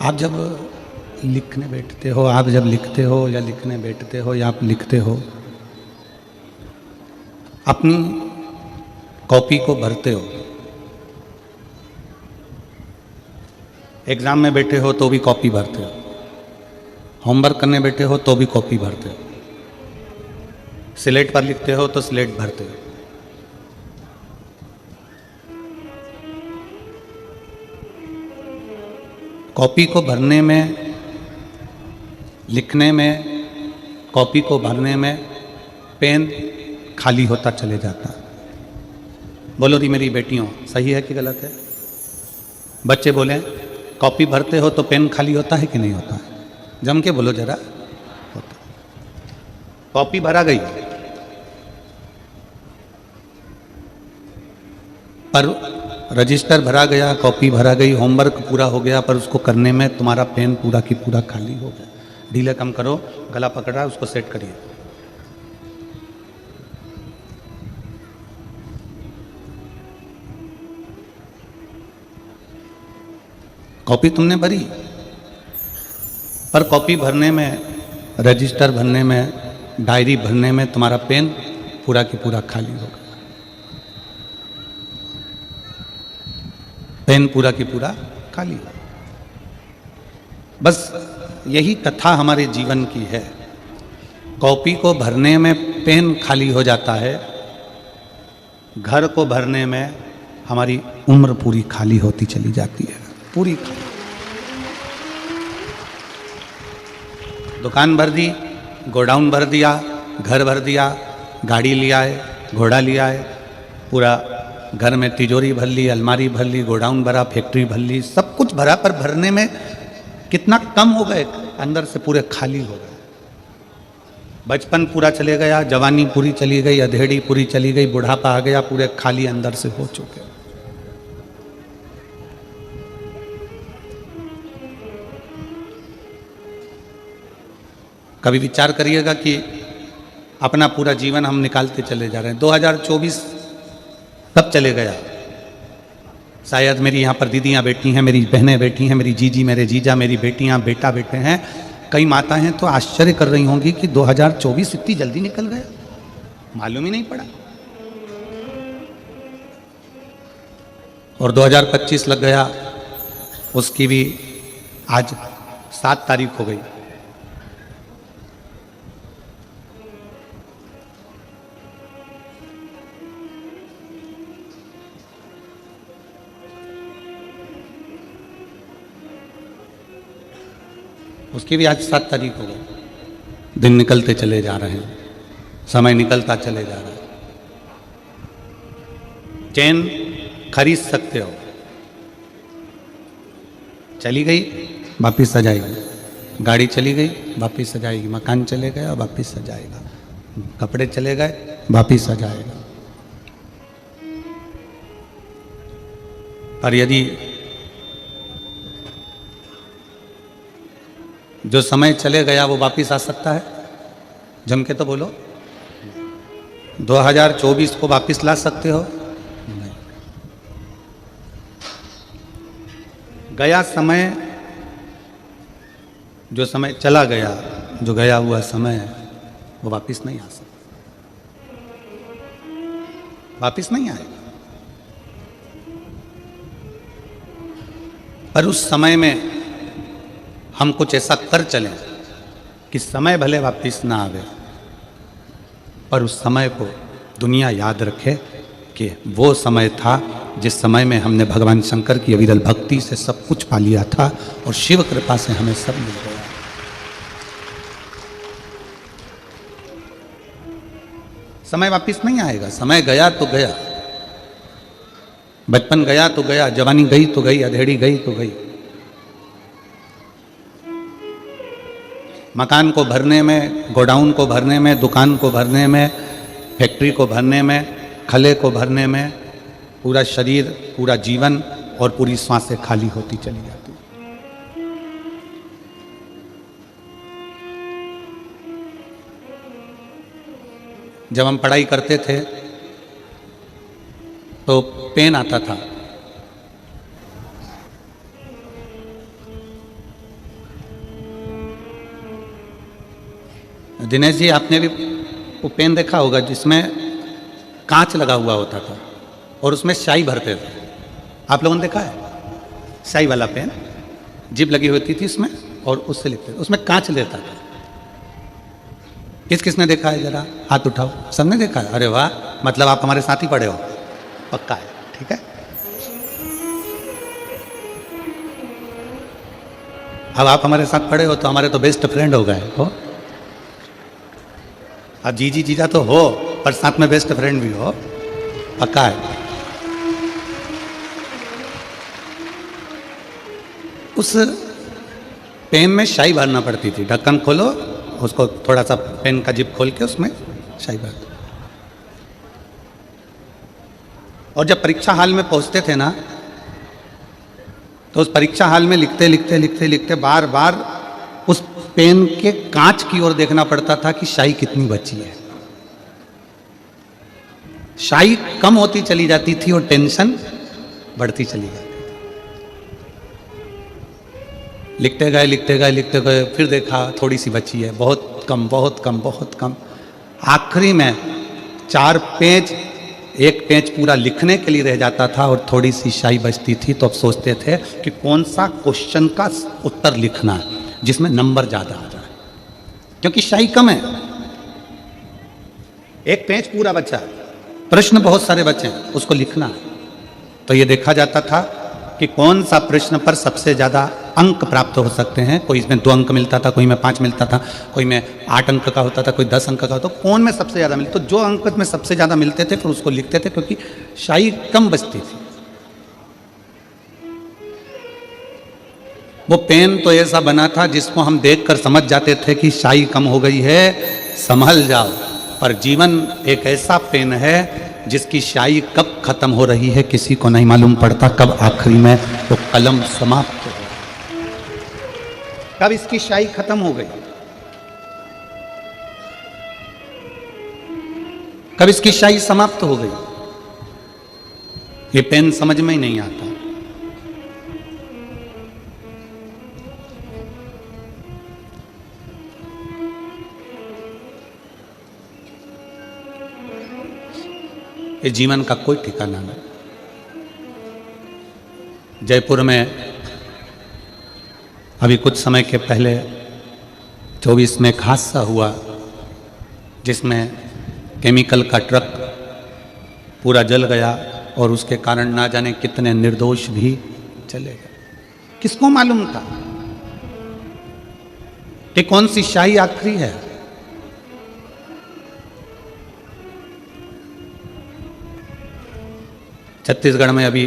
आप जब लिखने बैठते हो, आप जब लिखते हो या लिखने बैठते हो या आप लिखते हो, अपनी कॉपी को भरते हो। एग्ज़ाम में बैठे हो तो भी कॉपी भरते हो, होमवर्क करने बैठे हो तो भी कॉपी भरते हो, स्लेट पर लिखते हो तो स्लेट भरते हो। कॉपी को भरने में, लिखने में, कॉपी को भरने में पेन खाली होता चले जाता है। बोलो री मेरी बेटियों, सही है कि गलत है? बच्चे बोले कॉपी भरते हो तो पेन खाली होता है कि नहीं होता है? जम के बोलो जरा। होता। कॉपी भरा गई पर रजिस्टर भरा गया, कॉपी भरा गई, होमवर्क पूरा हो गया, पर उसको करने में तुम्हारा पेन पूरा की पूरा खाली हो गया। ढीला कम करो, गला पकड़ रहा है, उसको सेट करिए। कॉपी तुमने भरी, पर कॉपी भरने में, रजिस्टर भरने में, डायरी भरने में तुम्हारा पेन पूरा की पूरा खाली हो गया। पेन पूरा की पूरा खाली हो। बस यही कथा हमारे जीवन की है। कॉपी को भरने में पेन खाली हो जाता है, घर को भरने में हमारी उम्र पूरी खाली होती चली जाती है, पूरी खाली। दुकान भर दी, गोडाउन भर दिया, घर भर दिया, गाड़ी लिया है, घोड़ा लिया है, पूरा घर में तिजोरी भर ली, अलमारी भर ली, गोडाउन भरा, फैक्ट्री भर ली, सब कुछ भरा, पर भरने में कितना कम हो गए, अंदर से पूरे खाली हो गए। बचपन पूरा चले गया, जवानी पूरी चली गई, अधेड़ी पूरी चली गई, बुढ़ापा आ गया, पूरे खाली अंदर से हो चुके। कभी विचार करिएगा कि अपना पूरा जीवन हम निकालते चले जा रहे हैं। 2024 कब चले गया? शायद मेरी यहाँ पर दीदियाँ बैठी हैं, मेरी बहनें बैठी हैं, मेरी जीजी, मेरे जीजा, मेरी बेटियाँ, बेटा बैठे हैं, कई माता हैं, तो आश्चर्य कर रही होंगी कि 2024 इतनी जल्दी निकल गया, मालूम ही नहीं पड़ा। और 2025 लग गया, उसकी भी आज 7 तारीख हो गई। उसकी भी आज 7 तारीख हो गई। दिन निकलते चले जा रहे हैं, समय निकलता चले जा रहा है। चैन खरीद सकते हो, चली गई वापिस आ जाएगी, गाड़ी चली गई वापिस आ जाएगी, मकान चले गया वापिस आ जाएगा, कपड़े चले गए वापिस आ जाएगा। पर यदि जो समय चले गया वो वापिस आ सकता है? जम के तो बोलो। 2024 को वापिस ला सकते हो? नहीं। गया समय, जो समय चला गया, जो गया हुआ समय है, वो वापिस नहीं आ सकता, वापिस नहीं आएगा। पर उस समय में हम कुछ ऐसा कर चलें कि समय भले वापिस ना आवे, पर उस समय को दुनिया याद रखे कि वो समय था जिस समय में हमने भगवान शंकर की अविरल भक्ति से सब कुछ पा लिया था और शिव कृपा से हमें सब मिल गया। समय वापिस नहीं आएगा, समय गया तो गया, बचपन गया तो गया, जवानी गई तो गई, अधेड़ी गई तो गई। मकान को भरने में, गोडाउन को भरने में, दुकान को भरने में, फैक्ट्री को भरने में, खले को भरने में, पूरा शरीर, पूरा जीवन और पूरी सांसें खाली होती चली जाती। जब हम पढ़ाई करते थे तो पेन आता था, दिनेश जी, आपने भी वो पेन देखा होगा जिसमें कांच लगा हुआ होता था और उसमें स्याही भरते थे। आप लोगों ने देखा है? स्याही वाला पेन, जिप लगी होती थी इसमें और उससे लिखते थे, उसमें कांच लेता था। किसने देखा है? जरा हाथ उठाओ। सबने देखा है? अरे वाह, मतलब आप हमारे साथ ही पढ़े हो, पक्का है। ठीक है, अब आप हमारे साथ पढ़े हो तो हमारे तो बेस्ट फ्रेंड हो गए हो। अब जीजी जीजा तो हो, पर साथ में बेस्ट फ्रेंड भी हो, पक्का है। उस पेन में स्याही भरना पड़ती थी। ढक्कन खोलो, उसको थोड़ा सा पेन का जिप खोल के उसमें स्याही भर दो। और जब परीक्षा हाल में पहुंचते थे ना, तो उस परीक्षा हाल में लिखते लिखते लिखते लिखते बार बार उस पेन के कांच की ओर देखना पड़ता था कि स्याही कितनी बची है। स्याही कम होती चली जाती थी और टेंशन बढ़ती चली जाती थी। लिखते गए लिखते गए लिखते गए, फिर देखा थोड़ी सी बची है, बहुत कम बहुत कम बहुत कम। आखिरी में 4 पेज, एक पेज पूरा लिखने के लिए रह जाता था और थोड़ी सी स्याही बचती थी। तो अब सोचते थे कि कौन सा क्वेश्चन का उत्तर लिखना है जिसमें नंबर ज़्यादा आ जाए, क्योंकि स्याही कम है। एक पेज पूरा बचा, प्रश्न बहुत सारे बचे, उसको लिखना है। तो ये देखा जाता था कि कौन सा प्रश्न पर सबसे ज़्यादा अंक प्राप्त हो सकते हैं। कोई इसमें 2 अंक मिलता था, कोई में 5 मिलता था, कोई में 8 अंक का होता था, कोई 10 अंक का होता। तो कौन में सबसे ज़्यादा मिलता, तो जो अंक में सबसे ज़्यादा मिलते थे फिर उसको लिखते थे, क्योंकि स्याही कम बचती थी। वो पेन तो ऐसा बना था जिसको हम देखकर समझ जाते थे कि स्याही कम हो गई है, संभल जाओ। पर जीवन एक ऐसा पेन है जिसकी स्याही कब खत्म हो रही है किसी को नहीं मालूम पड़ता, कब आखिरी में वो कलम समाप्त हो, कब इसकी स्याही खत्म हो गई, कब इसकी स्याही समाप्त हो गई, ये पेन समझ में ही नहीं आता। ये जीवन का कोई ठिकाना नहीं। जयपुर में अभी कुछ समय के पहले 24 में एक हादसा हुआ जिसमें केमिकल का ट्रक पूरा जल गया और उसके कारण ना जाने कितने निर्दोष भी चले गए। किसको मालूम था कि कौन सी स्याही आखिरी है? छत्तीसगढ़ में अभी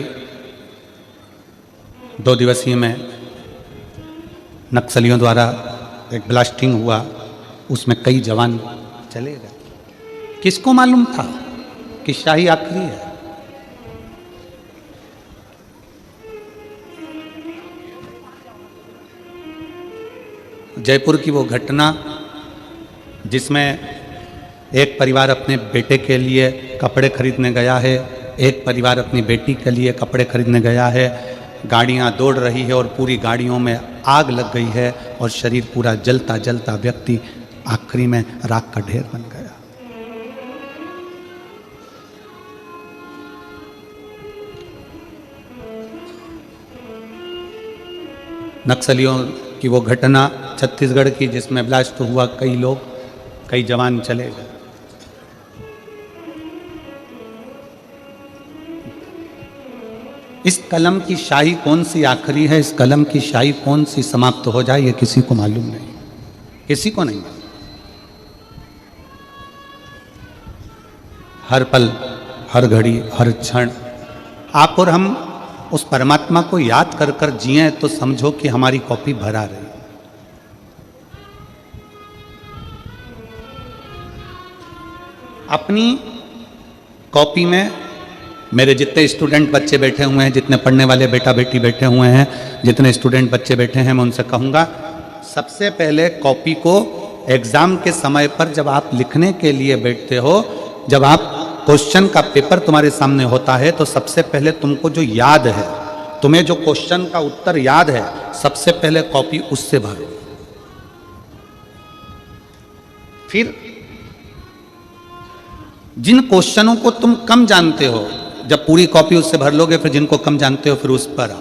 2 दिवसीय में नक्सलियों द्वारा एक ब्लास्टिंग हुआ, उसमें कई जवान चले गए। किसको मालूम था कि स्याही आखिरी है? जयपुर की वो घटना जिसमें एक परिवार अपने बेटे के लिए कपड़े खरीदने गया है, एक परिवार अपनी बेटी के लिए कपड़े खरीदने गया है, गाड़ियां दौड़ रही है और पूरी गाड़ियों में आग लग गई है और शरीर पूरा जलता जलता व्यक्ति आखिरी में राख का ढेर बन गया। नक्सलियों की वो घटना छत्तीसगढ़ की जिसमें ब्लास्ट हुआ, कई लोग, कई जवान चले गए। इस कलम की स्याही कौन सी आखिरी है, इस कलम की स्याही कौन सी समाप्त हो जाए, ये किसी को मालूम नहीं, किसी को नहीं। हर पल, हर घड़ी, हर क्षण आप और हम उस परमात्मा को याद कर कर जिए तो समझो कि हमारी कॉपी भरा रही। अपनी कॉपी में मेरे जितने स्टूडेंट बच्चे बैठे हुए हैं, जितने पढ़ने वाले बेटा बेटी बैठे हुए हैं, जितने स्टूडेंट बच्चे बैठे हैं, मैं उनसे कहूँगा सबसे पहले कॉपी को एग्ज़ाम के समय पर जब आप लिखने के लिए बैठते हो, जब आप क्वेश्चन का पेपर तुम्हारे सामने होता है, तो सबसे पहले तुमको जो याद है, तुम्हें जो क्वेश्चन का उत्तर याद है, सबसे पहले कॉपी उससे भरो। फिर जिन क्वेश्चनों को तुम कम जानते हो, जब पूरी कॉपी उससे भर लोगे, फिर जिनको कम जानते हो फिर उस पर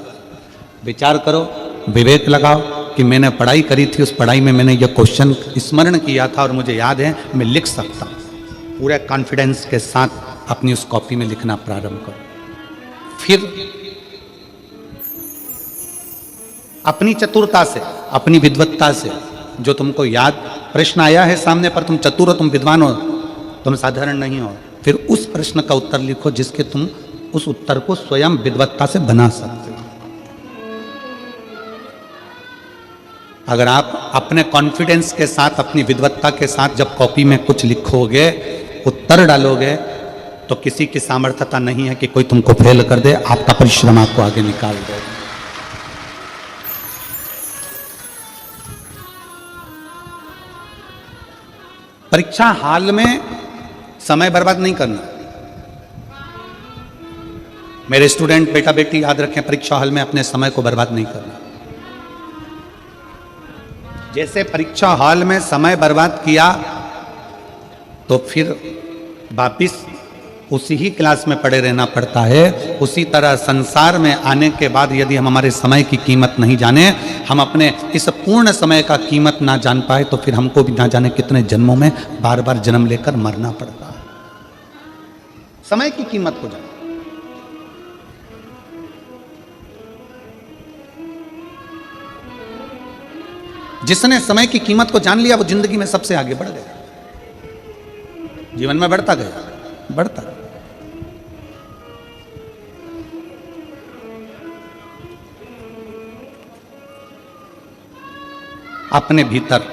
विचार करो, विवेक लगाओ कि मैंने पढ़ाई करी थी, उस पढ़ाई में मैंने यह क्वेश्चन स्मरण किया था और मुझे याद है, मैं लिख सकता हूँ। पूरे कॉन्फिडेंस के साथ अपनी उस कॉपी में लिखना प्रारंभ करो। फिर अपनी चतुरता से, अपनी विद्वत्ता से, जो तुमको याद प्रश्न आया है सामने पर, तुम चतुर हो, तुम विद्वान हो, तुम साधारण नहीं हो, फिर उस प्रश्न का उत्तर लिखो जिसके तुम उस उत्तर को स्वयं विद्वत्ता से बना सकते हो। अगर आप अपने कॉन्फिडेंस के साथ, अपनी विद्वत्ता के साथ जब कॉपी में कुछ लिखोगे, उत्तर डालोगे, तो किसी की सामर्थ्यता नहीं है कि कोई तुमको फेल कर दे। आपका परिश्रम आपको आगे निकाल दे। परीक्षा हाल में समय बर्बाद नहीं करना। मेरे स्टूडेंट बेटा बेटी याद रखें, परीक्षा हॉल में अपने समय को बर्बाद नहीं करना। जैसे परीक्षा हॉल में समय बर्बाद किया तो फिर वापिस उसी ही क्लास में पड़े रहना पड़ता है। उसी तरह संसार में आने के बाद यदि हम हमारे समय की कीमत नहीं जाने, हम अपने इस पूर्ण समय का कीमत ना जान पाए, तो फिर हमको भी ना जाने कितने जन्मों में बार बार जन्म लेकर मरना पड़ता है। समय की कीमत को जाने। जिसने समय की कीमत को जान लिया वो जिंदगी में सबसे आगे बढ़ गया, जीवन में बढ़ता गया, बढ़ता गया। अपने भीतर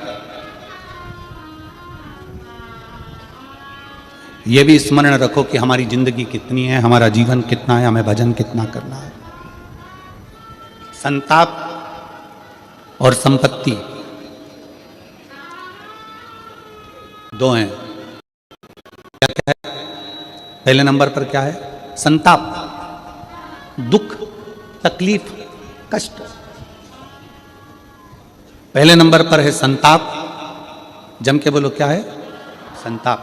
यह भी स्मरण रखो कि हमारी जिंदगी कितनी है, हमारा जीवन कितना है, हमें भजन कितना करना है। संताप और संपत्ति दो हैं। क्या क्या है? पहले नंबर पर क्या है? संताप, दुख, तकलीफ, कष्ट। पहले नंबर पर है संताप। जम के बोलो, क्या है? संताप।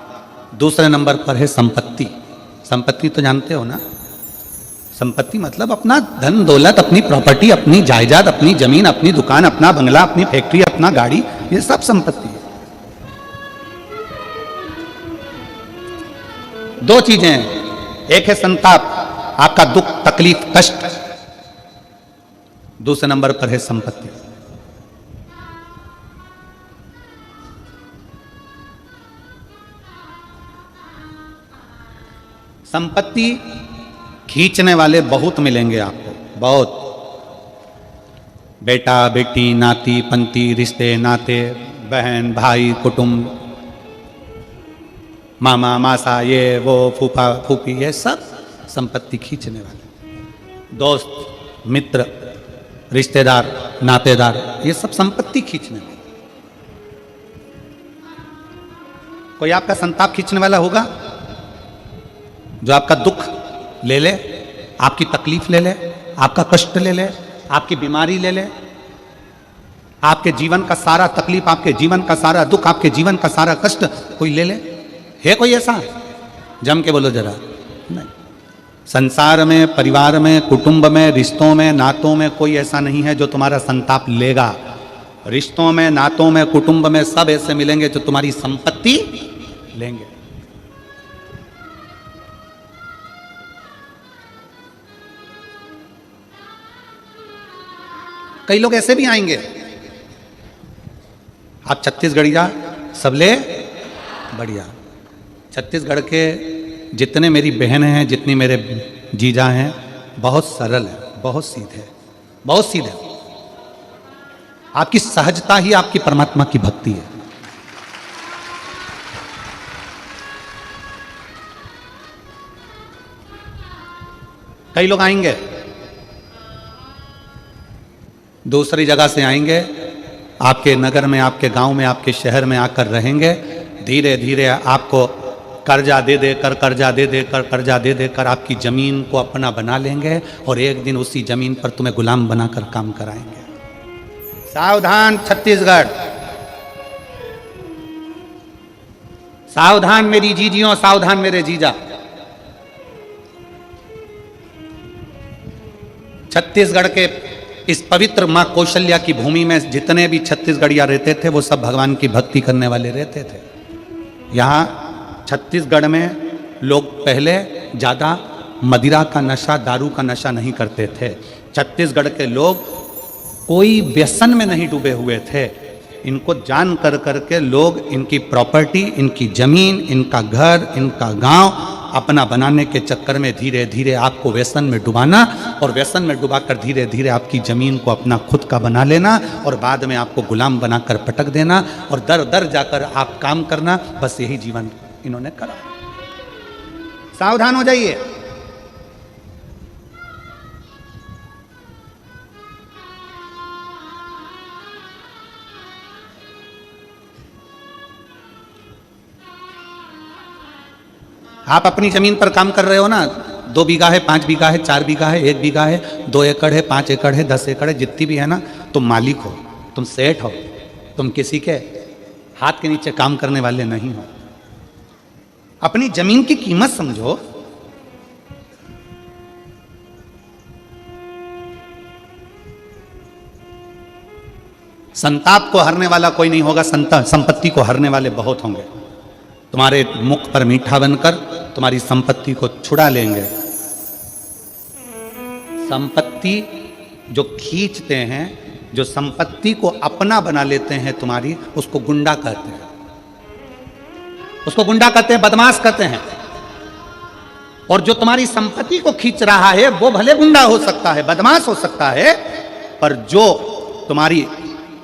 दूसरे नंबर पर है संपत्ति। संपत्ति तो जानते हो ना, संपत्ति मतलब अपना धन दौलत, अपनी प्रॉपर्टी, अपनी जायदाद, अपनी जमीन, अपनी दुकान, अपना बंगला, अपनी फैक्ट्री, अपना गाड़ी, ये सब संपत्ति है। दो चीजें हैं, एक है संताप, आपका दुख, तकलीफ, कष्ट। दूसरे नंबर पर है संपत्ति। संपत्ति खींचने वाले बहुत मिलेंगे आपको, बहुत। बेटा बेटी, नाती पंती, रिश्ते नाते, बहन भाई, कुटुंब, मामा मासा, ये वो, फूफा फूफी, ये सब संपत्ति खींचने वाले। दोस्त मित्र, रिश्तेदार, नातेदार, ये सब संपत्ति खींचने वाले। कोई आपका संताप खींचने वाला होगा जो आपका दुख ले ले, आपकी तकलीफ ले ले, आपका कष्ट ले ले, आपकी बीमारी ले ले, आपके जीवन का सारा तकलीफ, आपके जीवन का सारा दुख, आपके जीवन का सारा कष्ट कोई ले ले? है कोई ऐसा? जम के बोलो जरा। नहीं। संसार में, परिवार में, कुटुंब में, रिश्तों में, नातों में कोई ऐसा नहीं है जो तुम्हारा संताप लेगा। रिश्तों में, नातों में, कुटुंब में सब ऐसे मिलेंगे जो तुम्हारी संपत्ति लेंगे। कई लोग ऐसे भी आएंगे, आप छत्तीसगढ़िया सबले बढ़िया। छत्तीसगढ़ के जितने मेरी बहनें हैं, जितनी मेरे जीजा हैं, बहुत सरल है, बहुत सीधे, बहुत सीधे। आपकी सहजता ही आपकी परमात्मा की भक्ति है। कई लोग आएंगे, दूसरी जगह से आएंगे, आपके नगर में, आपके गांव में, आपके शहर में आकर रहेंगे। धीरे धीरे आपको कर्जा दे देकर, कर्जा दे देकर, कर्जा दे देकर आपकी जमीन को अपना बना लेंगे और एक दिन उसी जमीन पर तुम्हें गुलाम बनाकर काम कराएंगे। सावधान छत्तीसगढ़, सावधान मेरी जीजियों, सावधान मेरे जीजा। छत्तीसगढ़ के इस पवित्र मां कौशल्या की भूमि में जितने भी छत्तीसगढ़िया रहते थे वो सब भगवान की भक्ति करने वाले रहते थे। यहाँ छत्तीसगढ़ में लोग पहले ज़्यादा मदिरा का नशा, दारू का नशा नहीं करते थे। छत्तीसगढ़ के लोग कोई व्यसन में नहीं डूबे हुए थे। इनको जान कर करके लोग इनकी प्रॉपर्टी, इनकी ज़मीन, इनका घर, इनका गांव अपना बनाने के चक्कर में धीरे धीरे आपको व्यसन में डुबाना, और व्यसन में डुबाकर धीरे धीरे आपकी ज़मीन को अपना खुद का बना लेना, और बाद में आपको गुलाम बनाकर पटक देना, और दर दर जाकर आप काम करना। बस यही जीवन इन्होंने करा। सावधान हो जाइए। आप अपनी जमीन पर काम कर रहे हो ना, 2 बीघा है, 5 बीघा है, 4 बीघा है, 1 बीघा है, 2 एकड़ है, 5 एकड़ है, 10 एकड़ है, जितनी भी है ना, तुम मालिक हो, तुम सेठ हो, तुम किसी के हाथ के नीचे काम करने वाले नहीं हो। अपनी जमीन की कीमत समझो। संताप को हरने वाला कोई नहीं होगा, संपत्ति को हरने वाले बहुत होंगे। तुम्हारे मुख पर मीठा बनकर तुम्हारी संपत्ति को छुड़ा लेंगे। संपत्ति जो खींचते हैं, जो संपत्ति को अपना बना लेते हैं तुम्हारी, उसको गुंडा कहते हैं, उसको गुंडा कहते हैं, बदमाश कहते हैं। और जो तुम्हारी संपत्ति को खींच रहा है वो भले गुंडा हो सकता है, बदमाश हो सकता है, पर जो तुम्हारी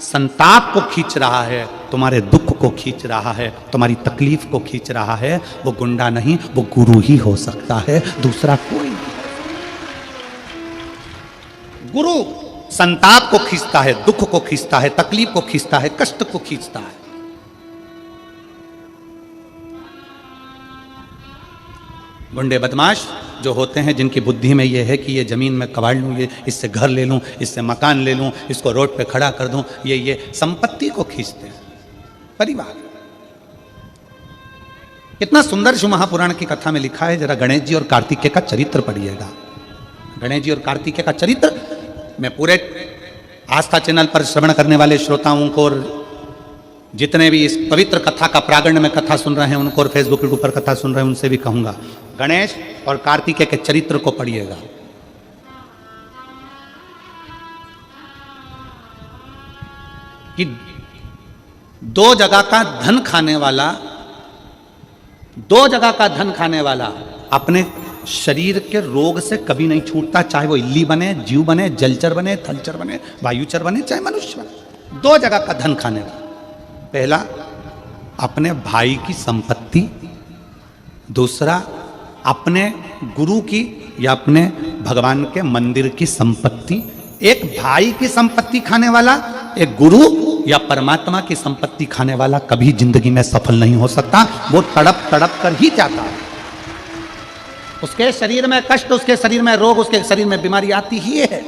संताप को खींच रहा है, तुम्हारे दुख को खींच रहा है, तुम्हारी तकलीफ को खींच रहा है, वो गुंडा नहीं, वो गुरु ही हो सकता है, दूसरा कोई नहीं। गुरु संताप को खींचता है, दुख को खींचता है, तकलीफ को खींचता है, कष्ट को खींचता है। गुंडे बदमाश जो होते हैं, जिनकी बुद्धि में ये है कि ये ज़मीन में कबाड़ लूँ, ये इससे घर ले लूँ, इससे मकान ले लूँ, इसको रोड पे खड़ा कर दूँ, ये संपत्ति को खींचते हैं। परिवार कितना सुंदर शिव महापुराण की कथा में लिखा है। जरा गणेश जी और कार्तिकेय का चरित्र पढ़िएगा। गणेश जी और कार्तिकेय का चरित्र मैं पूरे आस्था चैनल पर श्रवण करने वाले श्रोताओं को, और जितने भी इस पवित्र कथा का प्रागण्य में कथा सुन रहे हैं उनको, और फेसबुक यूट्यूब पर कथा सुन रहे हैं उनसे भी कहूंगा, गणेश और कार्तिकेय के चरित्र को पढ़िएगा। कि 2 जगह का धन खाने वाला, 2 जगह का धन खाने वाला अपने शरीर के रोग से कभी नहीं छूटता, चाहे वो इल्ली बने, जीव बने, जलचर बने, थलचर बने, वायुचर बने, चाहे मनुष्य बने। 2 जगह का धन खाने वाला। पहला अपने भाई की संपत्ति, दूसरा अपने गुरु की या अपने भगवान के मंदिर की संपत्ति। एक भाई की संपत्ति खाने वाला, एक गुरु या परमात्मा की संपत्ति खाने वाला कभी जिंदगी में सफल नहीं हो सकता। वो तड़प तड़प कर ही जाता है। उसके शरीर में कष्ट, उसके शरीर में रोग, उसके शरीर में बीमारी आती ही है।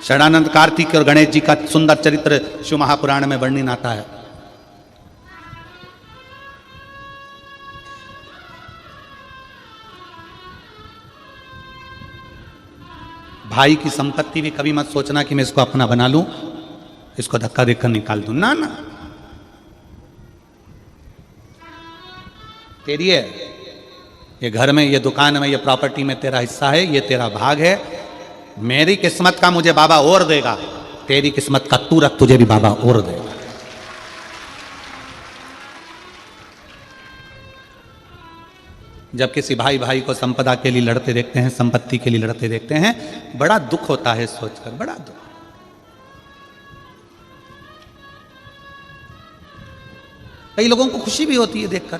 शरणानंद, कार्तिक और गणेश जी का सुंदर चरित्र शिव महापुराण में वर्णन आता है। भाई की संपत्ति भी कभी मत सोचना कि मैं इसको अपना बना लूं, इसको धक्का देकर निकाल दूं। ना ना, तेरी है ये, घर में, ये दुकान में, ये प्रॉपर्टी में तेरा हिस्सा है, ये तेरा भाग है। मेरी किस्मत का मुझे बाबा और देगा, तेरी किस्मत का तू रख, तुझे भी बाबा और देगा। जब किसी भाई भाई को संपदा के लिए लड़ते देखते हैं, संपत्ति के लिए लड़ते देखते हैं, बड़ा दुख होता है सोचकर, बड़ा दुख। कई लोगों को खुशी भी होती है देखकर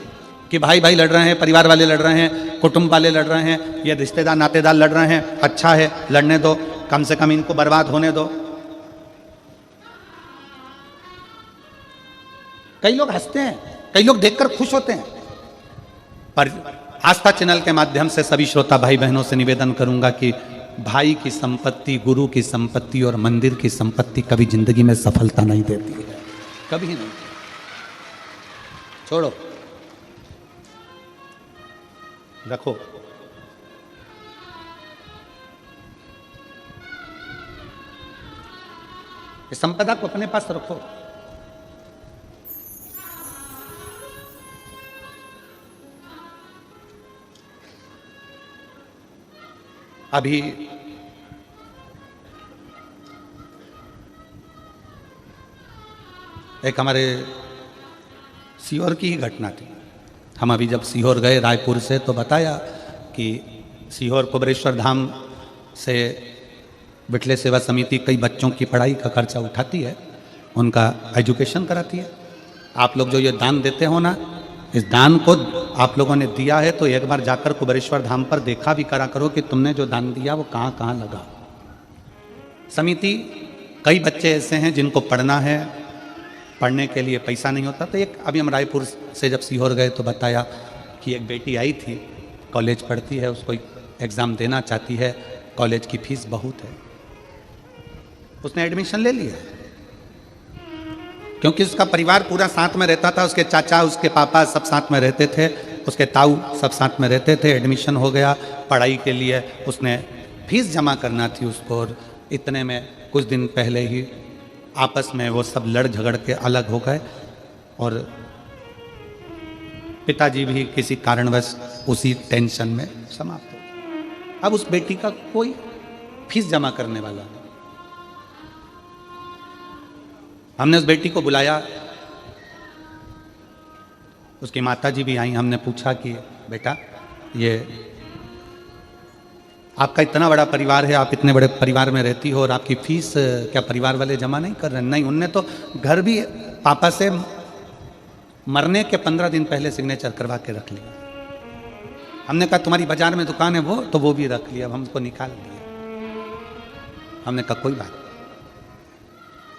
कि भाई भाई लड़ रहे हैं, परिवार वाले लड़ रहे हैं, कुटुंब वाले लड़ रहे हैं, ये रिश्तेदार नातेदार लड़ रहे हैं। अच्छा है, लड़ने दो, कम से कम इनको बर्बाद होने दो। कई लोग हंसते हैं, कई लोग देखकर खुश होते हैं। पर आस्था चैनल के माध्यम से सभी श्रोता भाई बहनों से निवेदन करूंगा कि भाई की संपत्ति, गुरु की संपत्ति और मंदिर की संपत्ति कभी जिंदगी में सफलता नहीं देती है, कभी नहीं। छोड़ो, रखो। इस संपदा को अपने पास रखो। अभी एक हमारे सीहोर की ही घटना थी। हम अभी जब सीहोर गए रायपुर से तो बताया कि सीहोर कुबेरेश्वर धाम से विठले सेवा समिति कई बच्चों की पढ़ाई का खर्चा उठाती है, उनका एजुकेशन कराती है। आप लोग जो ये दान देते हो ना, इस दान को आप लोगों ने दिया है तो एक बार जाकर कुबेरेश्वर धाम पर देखा भी करा करो कि तुमने जो दान दिया वो कहाँ कहाँ लगा। समिति, कई बच्चे ऐसे हैं जिनको पढ़ना है, पढ़ने के लिए पैसा नहीं होता। तो एक अभी हम रायपुर से जब सीहोर गए तो बताया कि एक बेटी आई थी, कॉलेज पढ़ती है, उसको एग्ज़ाम देना चाहती है, कॉलेज की फीस बहुत है। उसने एडमिशन ले लिया क्योंकि उसका परिवार पूरा साथ में रहता था, उसके चाचा, उसके पापा सब साथ में रहते थे, उसके ताऊ सब साथ में रहते थे। एडमिशन हो गया, पढ़ाई के लिए उसने फीस जमा करना थी उसको, और इतने में कुछ दिन पहले ही आपस में वो सब लड़ झगड़ के अलग हो गए और पिताजी भी किसी कारणवश उसी टेंशन में समाप्त हो गए। अब उस बेटी का कोई फीस जमा करने वाला नहीं। हमने उस बेटी को बुलाया, उसकी माताजी भी आई। हमने पूछा कि बेटा, ये आपका इतना बड़ा परिवार है, आप इतने बड़े परिवार में रहती हो और आपकी फीस क्या परिवार वाले जमा नहीं कर रहे? नहीं, उनने तो घर भी पापा से मरने के 15 दिन पहले सिग्नेचर करवा के रख लिया। हमने कहा तुम्हारी बाजार में दुकान है वो भी रख लिया, अब हमको निकाल दिया। हमने कहा कोई बात।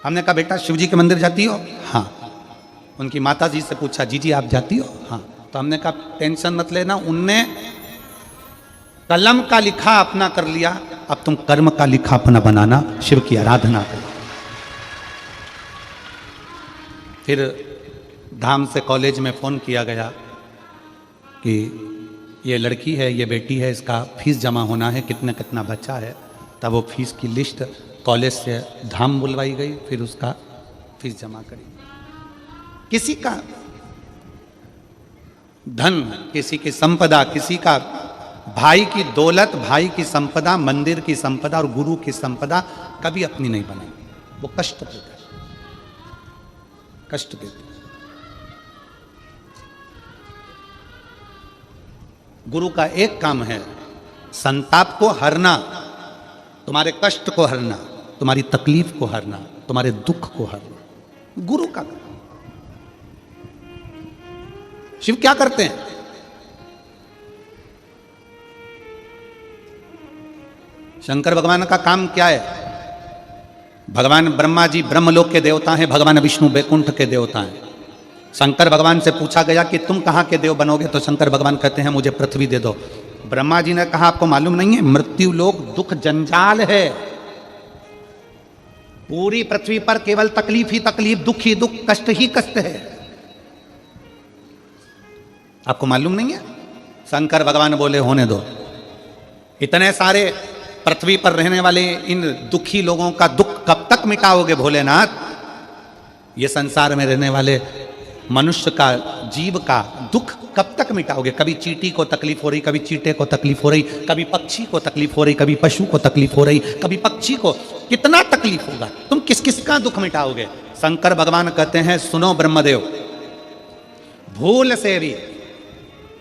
हमने कहा बेटा शिव जी के मंदिर जाती हो? हाँ। उनकी माता जी से पूछा, जी आप जाती हो? हाँ। तो हमने कहा टेंशन मत लेना, उनने कलम का लिखा अपना कर लिया, अब तुम कर्म का लिखा अपना बनाना, शिव की आराधना करो। फिर धाम से कॉलेज में फ़ोन किया गया कि ये लड़की है, ये बेटी है, इसका फीस जमा होना है, कितना कितना बचा है। तब वो फीस की लिस्ट कॉलेज से धाम बुलवाई गई, फिर उसका फीस जमा करी। किसी का धन, किसी की संपदा, किसी का भाई की दौलत, भाई की संपदा, मंदिर की संपदा और गुरु की संपदा कभी अपनी नहीं बनाई। वो कष्ट देता है, कष्ट देता है। गुरु का एक काम है संताप को हरना, तुम्हारे कष्ट को हरना, तुम्हारी तकलीफ को हरना, तुम्हारे दुख को हरना, गुरु का काम। शिव क्या करते हैं? शंकर भगवान का काम क्या है? भगवान ब्रह्मा जी ब्रह्मलोक के देवता हैं, भगवान विष्णु बैकुंठ के देवता हैं। शंकर भगवान से पूछा गया कि तुम कहाँ के देव बनोगे? तो शंकर भगवान कहते हैं मुझे पृथ्वी दे दो। ब्रह्मा जी ने कहा आपको मालूम नहीं है, मृत्यु लोक दुख जंजाल है, पूरी पृथ्वी पर केवल तकलीफ ही तकलीफ, दुख ही दुख, कष्ट ही कष्ट है। आपको मालूम नहीं है? शंकर भगवान बोले होने दो, इतने सारे पृथ्वी पर रहने वाले इन दुखी लोगों का दुख कब तक मिटाओगे भोलेनाथ? ये संसार में रहने वाले मनुष्य का, जीव का दुख कब तक मिटाओगे? कभी चींटी को तकलीफ हो रही, कभी चींटे को तकलीफ हो रही, कभी पक्षी को तकलीफ हो रही, कभी पशु को तकलीफ हो रही, कभी पक्षी को, कितना तकलीफ होगा? तुम किस किस का दुख मिटाओगे? शंकर भगवान कहते हैं सुनो ब्रह्मदेव, भूल से भी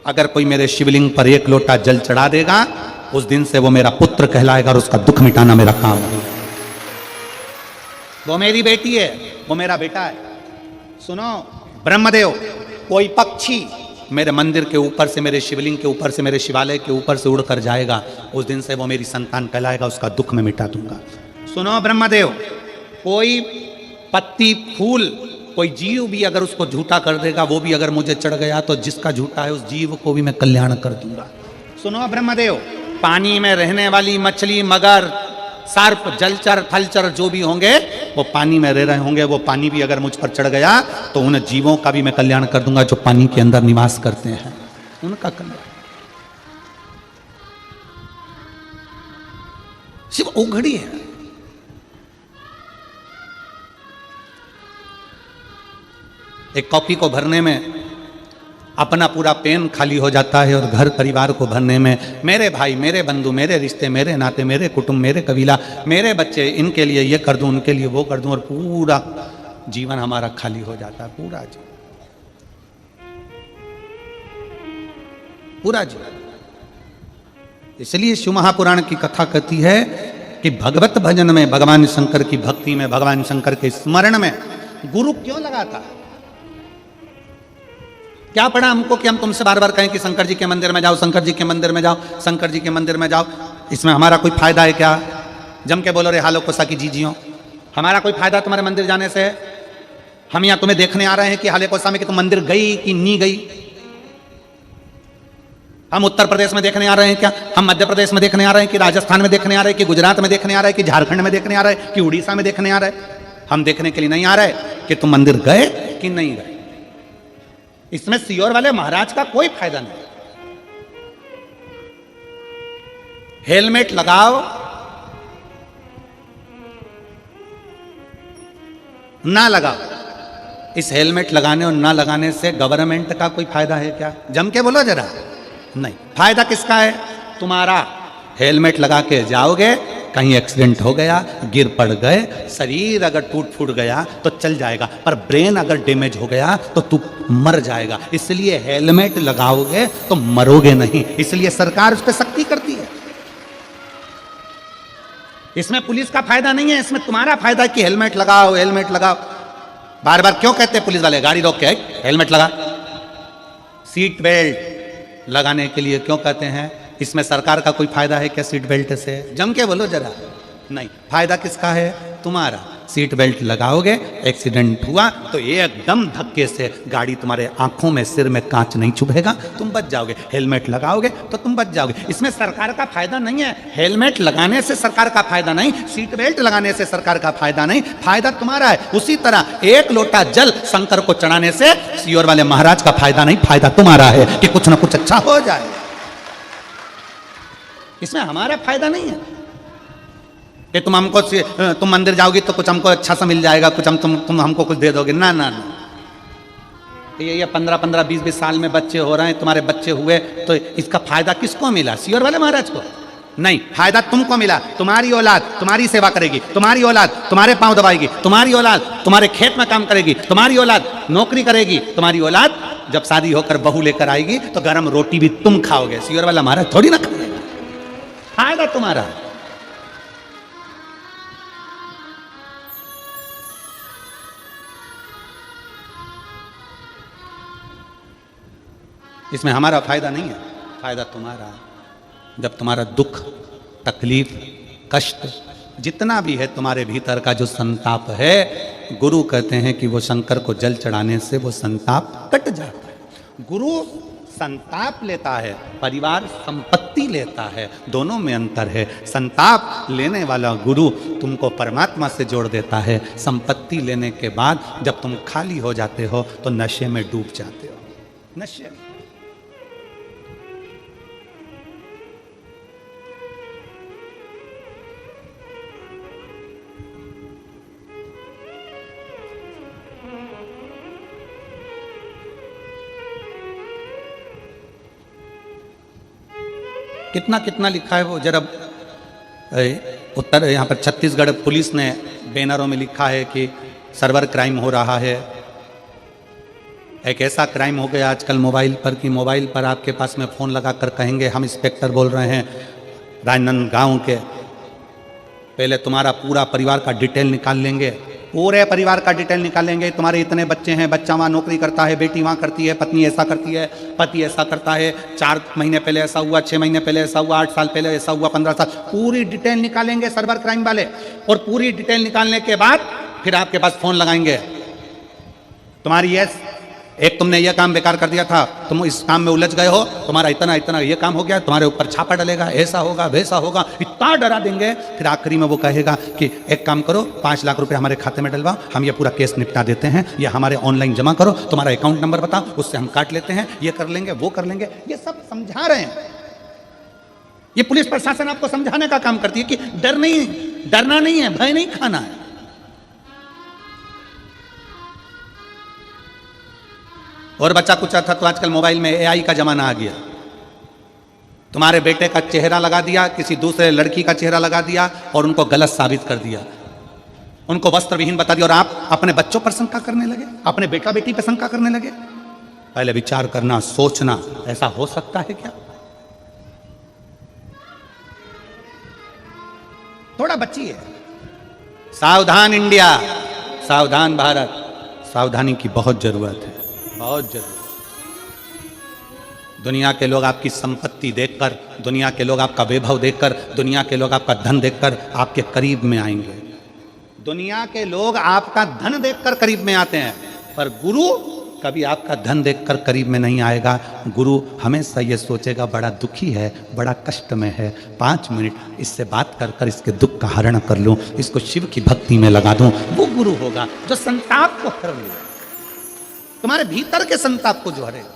अगर कोई मेरे शिवलिंग पर एक लोटा जल चढ़ा देगा, उस दिन से वो मेरा पुत्र कहलाएगा और उसका दुख मिटाना मेरा काम है। वो मेरी बेटी है, वो मेरा बेटा है। सुनो ब्रह्मदेव, कोई पक्षी मेरे मंदिर के ऊपर से, मेरे शिवलिंग के ऊपर से, मेरे शिवालय के ऊपर से उड़कर जाएगा, उस दिन से वो मेरी संतान कहलाएगा, उसका दुख मैं मिटा दूंगा। सुनो ब्रह्मदेव, कोई पत्ती फूल, कोई जीव भी अगर उसको झूठा कर देगा, वो भी अगर मुझे चढ़ गया, तो जिसका झूठा है उस जीव को भी मैं कल्याण कर दूंगा। सुनो ब्रह्मदेव, पानी में रहने वाली मछली, मगर, सर्प, जलचर, थलचर जो भी होंगे वो पानी में रह रहे होंगे, वो पानी भी अगर मुझ पर चढ़ गया तो उन जीवों का भी मैं कल्याण कर दूंगा जो पानी के अंदर निवास करते हैं, उनका कल्याण। सिर्फ उघड़ी है। एक कॉपी को भरने में अपना पूरा पेन खाली हो जाता है, और घर परिवार को भरने में मेरे भाई, मेरे बंधु, मेरे रिश्ते, मेरे नाते, मेरे कुटुंब, मेरे कबीला, मेरे बच्चे, इनके लिए ये कर दूं, उनके लिए वो कर दूं, और पूरा जीवन हमारा खाली हो जाता है। पूरा जीवन। इसलिए शिव महापुराण की कथा कहती है कि भगवत भजन में, भगवान शंकर की भक्ति में, भगवान शंकर के स्मरण में गुरु क्यों लगाता है? क्या पड़ा हमको कि हम तुमसे बार बार कहें कि शंकर जी के मंदिर में जाओ, शंकर जी के मंदिर में जाओ, शंकर जी के मंदिर में जाओ? इसमें हमारा कोई फायदा है क्या? जम के बोलो रे हालो कोसा की जीजियो, हमारा कोई फायदा तुम्हारे मंदिर जाने से? हम यहां तुम्हें देखने आ रहे हैं कि हाले कोसा में कि तुम मंदिर गई कि नहीं गई? हम उत्तर प्रदेश में देखने आ रहे हैं क्या? हम मध्य प्रदेश में देखने आ रहे हैं कि राजस्थान में देखने आ रहे हैं कि गुजरात में देखने आ रहे हैं कि झारखंड में देखने आ रहे हैं कि उड़ीसा में देखने आ रहे हैं? हम देखने के लिए नहीं आ रहे कि तुम मंदिर गए कि नहीं गए। इसमें सियोर वाले महाराज का कोई फायदा नहीं। हेलमेट लगाओ ना लगाओ, इस हेलमेट लगाने और ना लगाने से गवर्नमेंट का कोई फायदा है क्या? जम के बोलो जरा। नहीं, फायदा किसका है? तुम्हारा। हेलमेट लगा के जाओगे, कहीं एक्सीडेंट हो गया, गिर पड़ गए, शरीर अगर टूट फूट गया तो चल जाएगा, पर ब्रेन अगर डैमेज हो गया तो तू मर जाएगा। इसलिए हेलमेट लगाओगे तो मरोगे नहीं, इसलिए सरकार उस पर सख्ती करती है। इसमें पुलिस का फायदा नहीं है, इसमें तुम्हारा फायदा है कि हेलमेट लगाओ, हेलमेट लगाओ। बार बार क्यों कहते हैं पुलिस वाले गाड़ी रोक के हेलमेट लगा? सीट बेल्ट लगाने के लिए क्यों कहते हैं? इसमें सरकार का कोई फायदा है क्या सीट बेल्ट से? जम के बोलो जरा। नहीं, फायदा किसका है? तुम्हारा। सीट बेल्ट लगाओगे, एक्सीडेंट हुआ तो एकदम धक्के से गाड़ी तुम्हारे आंखों में, सिर में कांच नहीं चुभेगा, तुम बच जाओगे। हेलमेट लगाओगे तो तुम बच जाओगे। इसमें सरकार का फायदा नहीं है। हेलमेट लगाने से सरकार का फायदा नहीं, सीट बेल्ट लगाने से सरकार का फायदा नहीं, फायदा तुम्हारा है। उसी तरह एक लोटा जल शंकर को चढ़ाने से सियोर वाले महाराज का फायदा नहीं, फायदा तुम्हारा है कि कुछ ना कुछ अच्छा हो जाए। इसमें हमारा फायदा नहीं है कि तुम मंदिर जाओगी तो कुछ हमको अच्छा सा मिल जाएगा, कुछ तुम हमको कुछ दे दोगे। ना ना ना, ये 15-15, 20-20 साल में बच्चे हो रहे हैं, तुम्हारे बच्चे हुए तो इसका फायदा किसको मिला? सियोर वाले महाराज को नहीं, फायदा तुमको मिला। तुम्हारी औलाद तुम्हारी सेवा करेगी, तुम्हारी औलाद तुम्हारे पांव दबाएगी, तुम्हारी औलाद तुम्हारे खेत में काम करेगी, तुम्हारी औलाद नौकरी करेगी, तुम्हारी औलाद जब शादी होकर बहू लेकर आएगी तो गर्म रोटी भी तुम खाओगे। सियोर वाला महाराज थोड़ी ना खाएगा, फायदा तुम्हारा। इसमें हमारा फायदा नहीं है, फायदा तुम्हारा। जब तुम्हारा दुख, तकलीफ, कष्ट जितना भी है तुम्हारे भीतर का जो संताप है, गुरु कहते हैं कि वो शंकर को जल चढ़ाने से वो संताप कट जाता है। गुरु संताप लेता है, परिवार संपत्ति लेता है, दोनों में अंतर है। संताप लेने वाला गुरु तुमको परमात्मा से जोड़ देता है, संपत्ति लेने के बाद जब तुम खाली हो जाते हो तो नशे में डूब जाते हो, नशे में। कितना कितना लिखा है वो जरा। उत्तर यहाँ पर छत्तीसगढ़ पुलिस ने बैनरों में लिखा है कि सर्वर क्राइम हो रहा है। एक ऐसा क्राइम हो गया आजकल मोबाइल पर कि मोबाइल पर आपके पास में फ़ोन लगा कर कहेंगे हम इंस्पेक्टर बोल रहे हैं राजनांदगांव के, पहले तुम्हारा पूरा परिवार का डिटेल निकाल लेंगे, पूरे परिवार का डिटेल निकालेंगे। तुम्हारे इतने बच्चे हैं, बच्चा वहाँ नौकरी करता है, बेटी वहाँ करती है, पत्नी ऐसा करती है, पति ऐसा करता है, 4 महीने पहले ऐसा हुआ, 6 महीने पहले ऐसा हुआ, 8 साल पहले ऐसा हुआ, 15 साल, पूरी डिटेल निकालेंगे सर्वर क्राइम वाले। और पूरी डिटेल निकालने के बाद फिर आपके पास फ़ोन लगाएंगे, तुम्हारी एक तुमने ये काम बेकार कर दिया था, तुम इस काम में उलझ गए हो, तुम्हारा इतना इतना ये काम हो गया, तुम्हारे ऊपर छापा डलेगा, ऐसा होगा वैसा होगा, इतना डरा देंगे। फिर आखिरी में वो कहेगा कि एक काम करो, 5 लाख रुपए हमारे खाते में डलवाओ, हम ये पूरा केस निपटा देते हैं, ये हमारे ऑनलाइन जमा करो, तुम्हारा अकाउंट नंबर बताओ, उससे हम काट लेते हैं, ये कर लेंगे वो कर लेंगे। ये सब समझा रहे हैं, ये पुलिस प्रशासन आपको समझाने का काम करती है कि डरना नहीं है, भय नहीं खाना है। और बच्चा कुछ था तो आजकल मोबाइल में एआई का जमाना आ गया। तुम्हारे बेटे का चेहरा लगा दिया, किसी दूसरे लड़की का चेहरा लगा दिया और उनको गलत साबित कर दिया, उनको वस्त्र विहीन बता दिया, और आप अपने बच्चों पर शंका करने लगे, अपने बेटा बेटी पर शंका करने लगे। पहले विचार करना, सोचना, ऐसा हो सकता है क्या? थोड़ा बचिए। सावधान इंडिया, सावधान भारत, सावधानी की बहुत जरूरत है, बहुत जरूरत। दुनिया के लोग आपकी संपत्ति देखकर, दुनिया के लोग आपका वैभव देखकर, दुनिया के लोग आपका धन देखकर आपके करीब में आएंगे। दुनिया के लोग आपका धन देखकर करीब में आते हैं, पर गुरु कभी आपका धन देखकर करीब में नहीं आएगा। गुरु हमेशा ये सोचेगा बड़ा दुखी है, बड़ा कष्ट में है, 5 मिनट इससे बात कर कर इसके दुख का हरण कर लूं, इसको शिव की भक्ति में लगा दूं। वो गुरु होगा जो संताप को हर ले, तुम्हारे भीतर के संताप को जो हरेगा।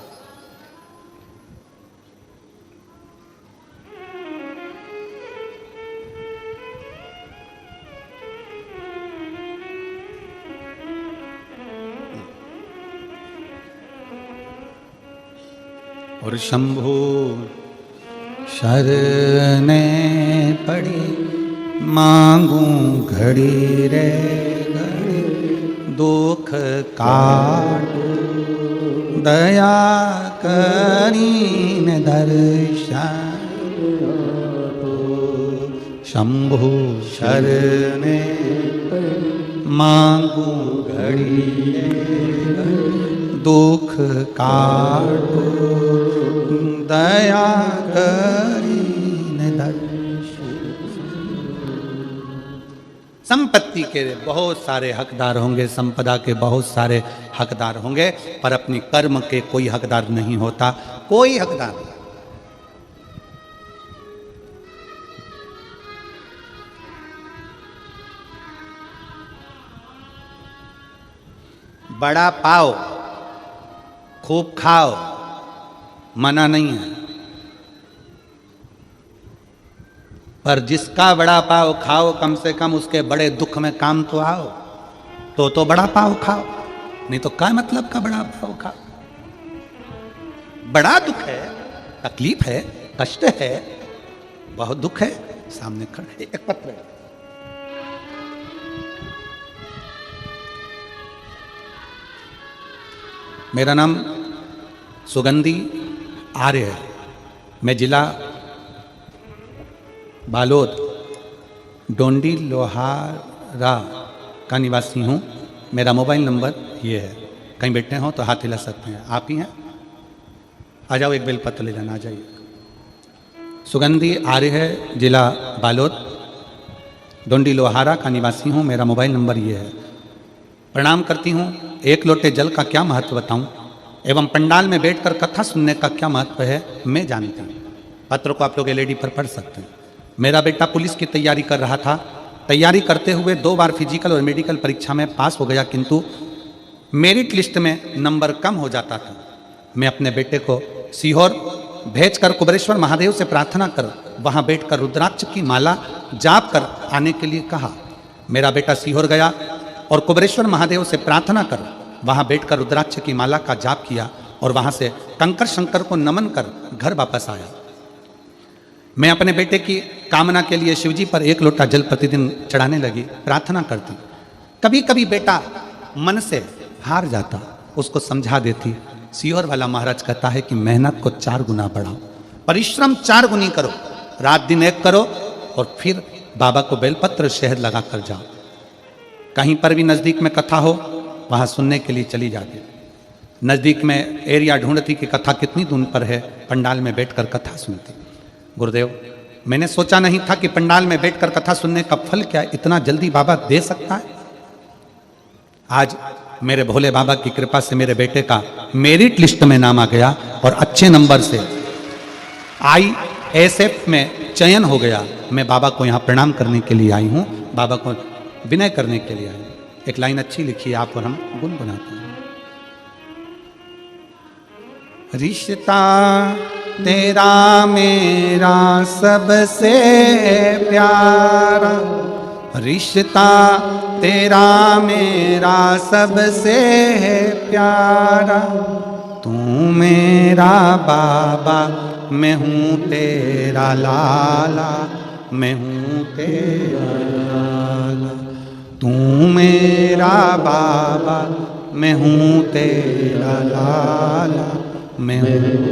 और शंभु शरणे पड़ी मांगू घड़ी रे घड़ी, दुख काट दया करीन दर्शन। शंभु शरणे मांगू घड़ी दुख काटो दया करीन दर्शन। संपत्ति के बहुत सारे हकदार होंगे, संपदा के बहुत सारे हकदार होंगे, पर अपनी कर्म के कोई हकदार नहीं होता, कोई हकदार नहीं। बड़ा पाओ, खूब खाओ, मना नहीं है, पर जिसका बड़ा पाव खाओ कम से कम उसके बड़े दुख में काम तो आओ। तो बड़ा पाव खाओ, नहीं तो क्या मतलब का बड़ा पाव खाओ। बड़ा दुख है, तकलीफ है, कष्ट है, बहुत दुख है, सामने खड़े। एक पत्र है, मेरा नाम सुगंधी आर्य है, मैं जिला बालोद डोंडी लोहारा का निवासी हूँ। मेरा मोबाइल नंबर ये है, कहीं बैठे हो तो हाथ हिला सकते हैं। आप ही हैं, आ जाओ, एक बेलपत्र ले जाना, आ जाइए। सुगंधी आर्य है, जिला बालोद डोंडी लोहारा का निवासी हूँ। मेरा मोबाइल नंबर ये है। प्रणाम करती हूँ। एक लोटे जल का क्या महत्व बताऊँ एवं पंडाल में बैठकर कथा सुनने का क्या महत्व है मैं जानती हूँ। पत्र को आप लोग एलईडी पर पढ़ सकते हैं। मेरा बेटा पुलिस की तैयारी कर रहा था। तैयारी करते हुए 2 बार फिजिकल और मेडिकल परीक्षा में पास हो गया, किंतु मेरिट लिस्ट में नंबर कम हो जाता था। मैं अपने बेटे को सीहोर भेजकर कुबेरेश्वर महादेव से प्रार्थना कर वहाँ बैठकर रुद्राक्ष की माला जाप कर आने के लिए कहा। मेरा बेटा सीहोर गया और कुबेरेश्वर महादेव से प्रार्थना कर वहाँ बैठकर रुद्राक्ष की माला का जाप किया और वहाँ से कंकर शंकर को नमन कर घर वापस आया। मैं अपने बेटे की कामना के लिए शिवजी पर 1 लोटा जल प्रतिदिन चढ़ाने लगी, प्रार्थना करती। कभी कभी बेटा मन से हार जाता, उसको समझा देती। सीहोर वाला महाराज कहता है कि मेहनत को 4 गुना बढ़ाओ, परिश्रम 4 गुनी करो, रात दिन एक करो और फिर बाबा को बेलपत्र शहद लगा कर जाओ। कहीं पर भी नज़दीक में कथा हो वहाँ सुनने के लिए चली जाती। नज़दीक में एरिया ढूंढती कि कथा कितनी दूर पर है, पंडाल में बैठकर कथा सुनती। गुरुदेव, मैंने सोचा नहीं था कि पंडाल में बैठकर कथा सुनने का फल क्या इतना जल्दी बाबा दे सकता है। आज मेरे भोले बाबा की कृपा से मेरे बेटे का मेरिट लिस्ट में नाम आ गया और अच्छे नंबर से ISF में चयन हो गया। मैं बाबा को यहाँ प्रणाम करने के लिए आई हूँ, बाबा को विनय करने के लिए आई हूँ। एक लाइन अच्छी लिखी है आप और हम गुनगुनाते हैं। रिश्ता तेरा मेरा सबसे प्यारा, रिश्ता तेरा मेरा सबसे प्यारा। तू मेरा बाबा, मैं हूँ तेरा लाला, मैं हूँ तेरा लाला। तू मेरा बाबा, मैं हूँ तेरा लाला, मैं हूँ।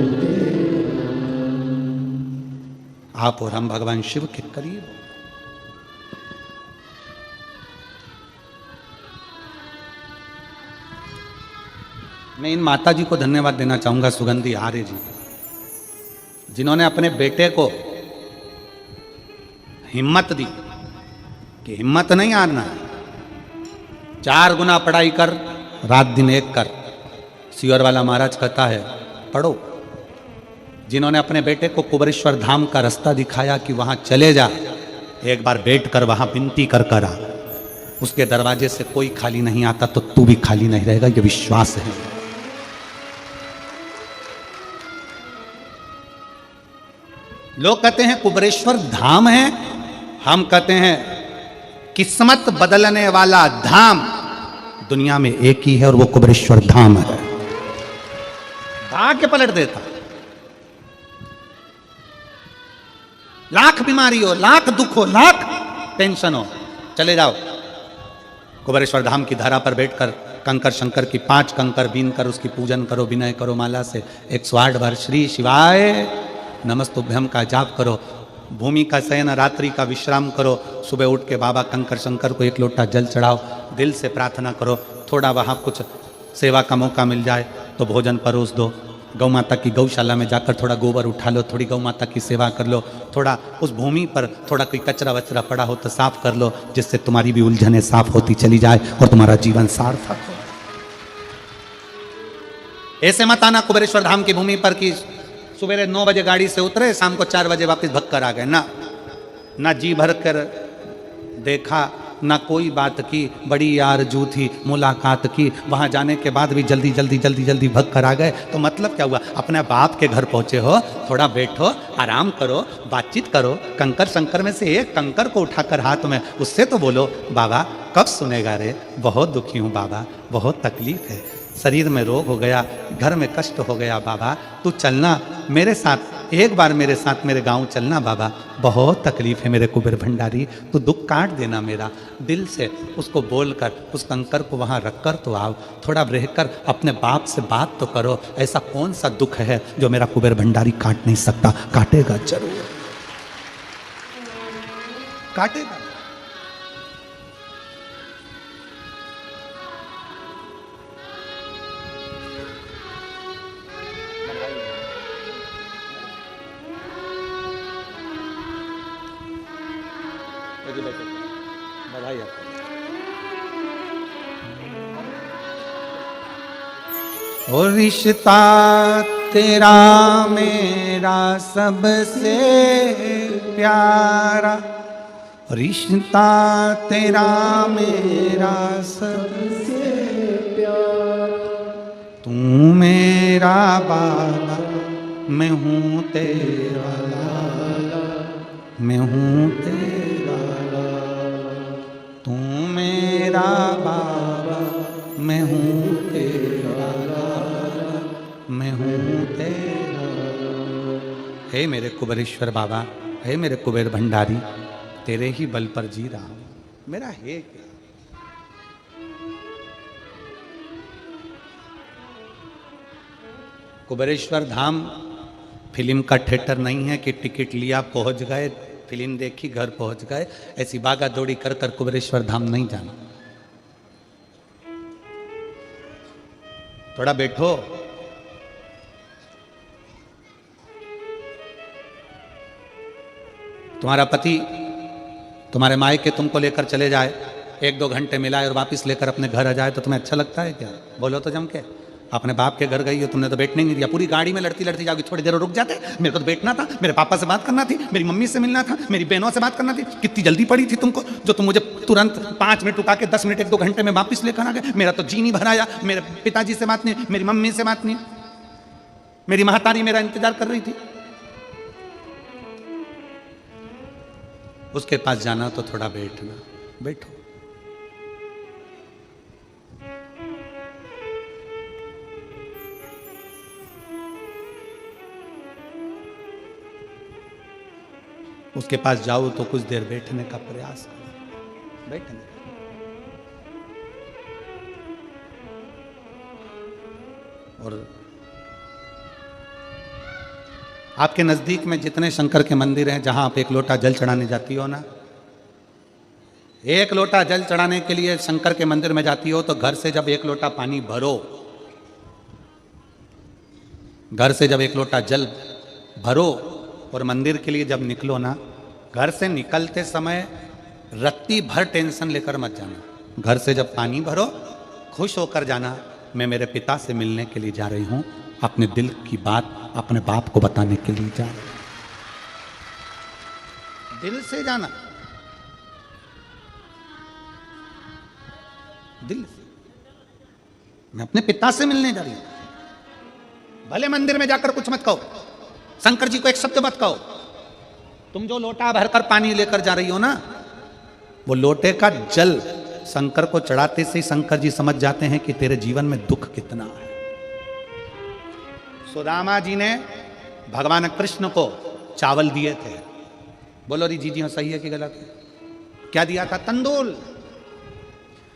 आप और हम भगवान शिव के करीब। मैं इन माता जी को धन्यवाद देना चाहूंगा, सुगंधी आर्य जी, जिन्होंने अपने बेटे को हिम्मत दी कि हिम्मत नहीं हारना है, 4 गुना पढ़ाई कर, रात दिन एक कर। सियोर वाला महाराज कहता है पढ़ो। जिन्होंने अपने बेटे को कुबेरेश्वर धाम का रास्ता दिखाया कि वहां चले जा, एक बार बैठ कर वहां विनती कर कर आ, उसके दरवाजे से कोई खाली नहीं आता, तो तू भी खाली नहीं रहेगा, ये विश्वास है। लोग कहते हैं कुबेरेश्वर धाम है, हम कहते हैं किस्मत बदलने वाला धाम दुनिया में एक ही है, और वो कुबेरेश्वर धाम है। भाग्य पलट देता। लाख बीमारी हो, लाख दुख हो, लाख टेंशन हो, चले जाओ कुबेरेश्वर धाम की धारा पर बैठकर कंकर शंकर की 5 कंकर बीन कर उसकी पूजन करो, विनय करो, माला से 108 बार श्री शिवाय नमस्तुभ्यम का जाप करो, भूमि का शयन, रात्रि का विश्राम करो, सुबह उठ के बाबा कंकर शंकर को 1 लोटा जल चढ़ाओ, दिल से प्रार्थना करो, थोड़ा वहाँ कुछ सेवा का मौका मिल जाए तो भोजन परोस दो, गौ माता की गौशाला में जाकर थोड़ा गोबर उठा लो, थोड़ी गौ माता की सेवा कर लो, थोड़ा उस भूमि पर थोड़ा कोई कचरा वचरा पड़ा हो तो साफ कर लो, जिससे तुम्हारी भी उलझनें साफ होती चली जाए और तुम्हारा जीवन सार्थक हो। ऐसे मत आना कुबेरेश्वर धाम की भूमि पर कि सुबह 9 बजे गाड़ी से उतरे, शाम को 4 बजे वापस भग कर आ गए। ना जी भर कर देखा, ना कोई बात की, बड़ी आरज़ू थी मुलाकात की, वहाँ जाने के बाद भी जल्दी जल्दी जल्दी जल्दी भग कर आ गए। तो मतलब क्या हुआ? अपने बाप के घर पहुँचे हो, थोड़ा बैठो, आराम करो, बातचीत करो, कंकर शंकर में से एक कंकर को उठाकर हाथ में, उससे तो बोलो बाबा कब सुनेगा रे, बहुत दुखी हूँ बाबा, बहुत तकलीफ है, शरीर में रोग हो गया, घर में कष्ट हो गया बाबा, तू चलना मेरे साथ, एक बार मेरे साथ मेरे गांव चलना बाबा, बहुत तकलीफ है मेरे कुबेर भंडारी, तू दुख काट देना मेरा। दिल से उसको बोलकर उस कंकर को वहाँ रखकर तो आओ, थोड़ा रहकर अपने बाप से बात तो करो, ऐसा कौन सा दुख है जो मेरा कुबेर भंडारी काट नहीं सकता? काटेगा जरूर, काटेगा। बधाई आपको। और रिश्ता तेरा मेरा सबसे प्यारा, रिश्ता तेरा मेरा सबसे प्यारा, तू मेरा बाबा, मैं हूँ तेरा लाला, मैं हूँ तेरा लाला, तू मेरा बाबा, मैं हूँ तेरा लाला, मैं हूँ तेरा। हे मेरे कुबेरेश्वर बाबा, हे मेरे कुबेर भंडारी, तेरे ही बल पर जी रहा हूँ, मेरा है क्या? कुबेरेश्वर धाम फिल्म का थिएटर नहीं है कि टिकट लिया पहुंच गए, फिल्म देखी घर पहुंच गए, ऐसी भागा दौड़ी कर कर कुबेरेश्वर धाम नहीं जाना। थोड़ा बैठो, तुम्हारा पति तुम्हारे मायके तुमको लेकर चले जाए, 1-2 घंटे मिलाए और वापस लेकर अपने घर आ जाए, तो तुम्हें अच्छा लगता है क्या? बोलो तो जम के। अपने बाप के घर गई हो, तुमने तो बैठने नहीं दिया, पूरी गाड़ी में लड़ती लड़ती जाओगी, थोड़ी देर रुक जाते, मेरे को तो बैठना था, मेरे पापा से बात करना थी, मेरी मम्मी से मिलना था, मेरी बहनों से बात करना थी। कितनी जल्दी पड़ी थी तुमको जो तुम मुझे तुरंत 5 मिनट रुका के 10 मिनट 1-2 घंटे में वापस लेकर आ गए। मेरा तो जी नहीं भराया, मेरे पिताजी से बात नहीं, मेरी मम्मी से बात नहीं, मेरी महतारी मेरा इंतजार कर रही थी। उसके पास जाना तो थोड़ा बैठना, बैठो। उसके पास जाओ तो कुछ देर बैठने का प्रयास करो, बैठने। और आपके नजदीक में जितने शंकर के मंदिर हैं, जहां आप एक लोटा जल चढ़ाने जाती हो ना, एक लोटा जल चढ़ाने के लिए शंकर के मंदिर में जाती हो, तो घर से जब एक लोटा पानी भरो, घर से जब एक लोटा जल भरो और मंदिर के लिए जब निकलो ना, घर से निकलते समय रत्ती भर टेंशन लेकर मत जाना। घर से जब पानी भरो, खुश होकर जाना, मैं मेरे पिता से मिलने के लिए जा रही हूं, अपने दिल की बात अपने बाप को बताने के लिए जा रही हूं। दिल से जाना, दिल से। मैं अपने पिता से मिलने जा रही हूं। भले मंदिर में जाकर कुछ मत कहो, शंकर जी को एक शब्द मत कहो। तुम जो लोटा भरकर पानी लेकर जा रही हो ना, वो लोटे का जल शंकर को चढ़ाते से शंकर जी समझ जाते हैं कि तेरे जीवन में दुख कितना है। सुदामा जी ने भगवान कृष्ण को चावल दिए थे। बोलो री जी हाँ, सही है कि गलत है? क्या दिया था? तंदूल।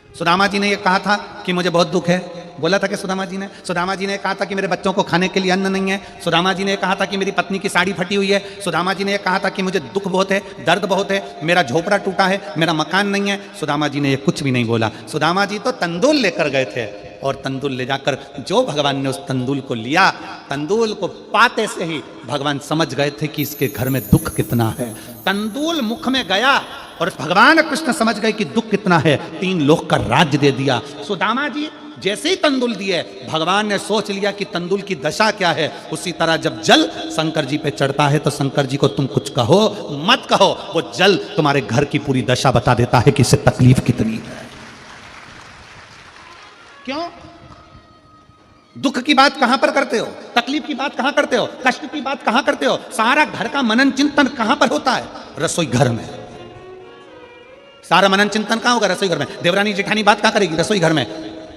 सुदामा जी ने यह कहा था कि मुझे बहुत दुख है, बोला था कि सुदामा जी ने कहा था कि मेरे बच्चों को खाने के लिए अन्न नहीं है। सुदामा जी ने कहा था कि मेरी पत्नी की साड़ी फटी हुई है। सुदामा जी ने कहा था कि मुझे दुख बहुत है, दर्द बहुत है, मेरा झोपड़ा टूटा है, मेरा मकान नहीं है। सुदामा जी ने ये कुछ भी नहीं बोला। सुदामा जी तो तंदूल लेकर गए थे, और तंदूल ले जाकर जो भगवान ने उस तंदूल को लिया, तंदूल को पाते से ही भगवान समझ गए थे कि इसके घर में दुख कितना है। तंदूल मुख में गया और भगवान कृष्ण समझ गए कि दुख कितना है, 3 लोक का राज्य दे दिया। सुदामा जी जैसे ही तंदूल दिए, भगवान ने सोच लिया कि तंदूल की दशा क्या है। उसी तरह जब जल शंकर जी पे चढ़ता है तो शंकर जी को तुम कुछ कहो मत कहो, वो जल तुम्हारे घर की पूरी दशा बता देता है कि इससे तकलीफ कितनी है। क्यों? दुख की बात कहां पर करते हो, तकलीफ की बात कहां करते हो, कष्ट की बात कहां करते हो? सारा घर का मनन चिंतन कहां पर होता है? रसोई घर में। सारा मनन चिंतन कहां होगा? रसोई घर में। देवरानी जेठानी बात कहां करेगी? रसोई घर में।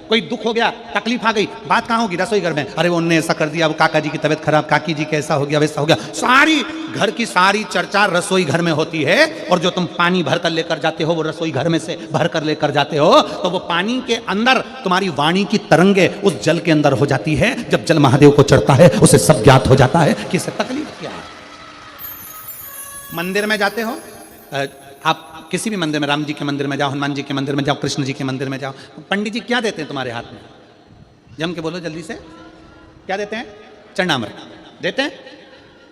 कोई दुख हो गया, तकलीफ आ गई, बात कहां होगी? रसोई घर में। अरे वो उनने ऐसा कर दिया, वो काका जी की तबीयत खराब, काकी जी कैसा हो गया, वैसा हो गया। सारी घर की सारी चर्चा रसोई घर में होती है। और जो तुम पानी भर कर लेकर जाते हो, वो रसोई घर में से भर कर लेकर जाते हो, तो वो पानी के अंदर तुम्हारी वाणी की तरंगे उस जल के अंदर हो जाती है। जब जल महादेव को चढ़ता है, उसे सब ज्ञात हो जाता है कि इससे तकलीफ क्या है। मंदिर में जाते हो, आप किसी भी मंदिर में, राम जी के मंदिर में जाओ, हनुमान जी के मंदिर में जाओ, कृष्ण जी के मंदिर में जाओ, पंडित जी क्या देते हैं तुम्हारे हाथ में? जम के बोलो जल्दी से, क्या देते हैं? चरणामृत देते हैं।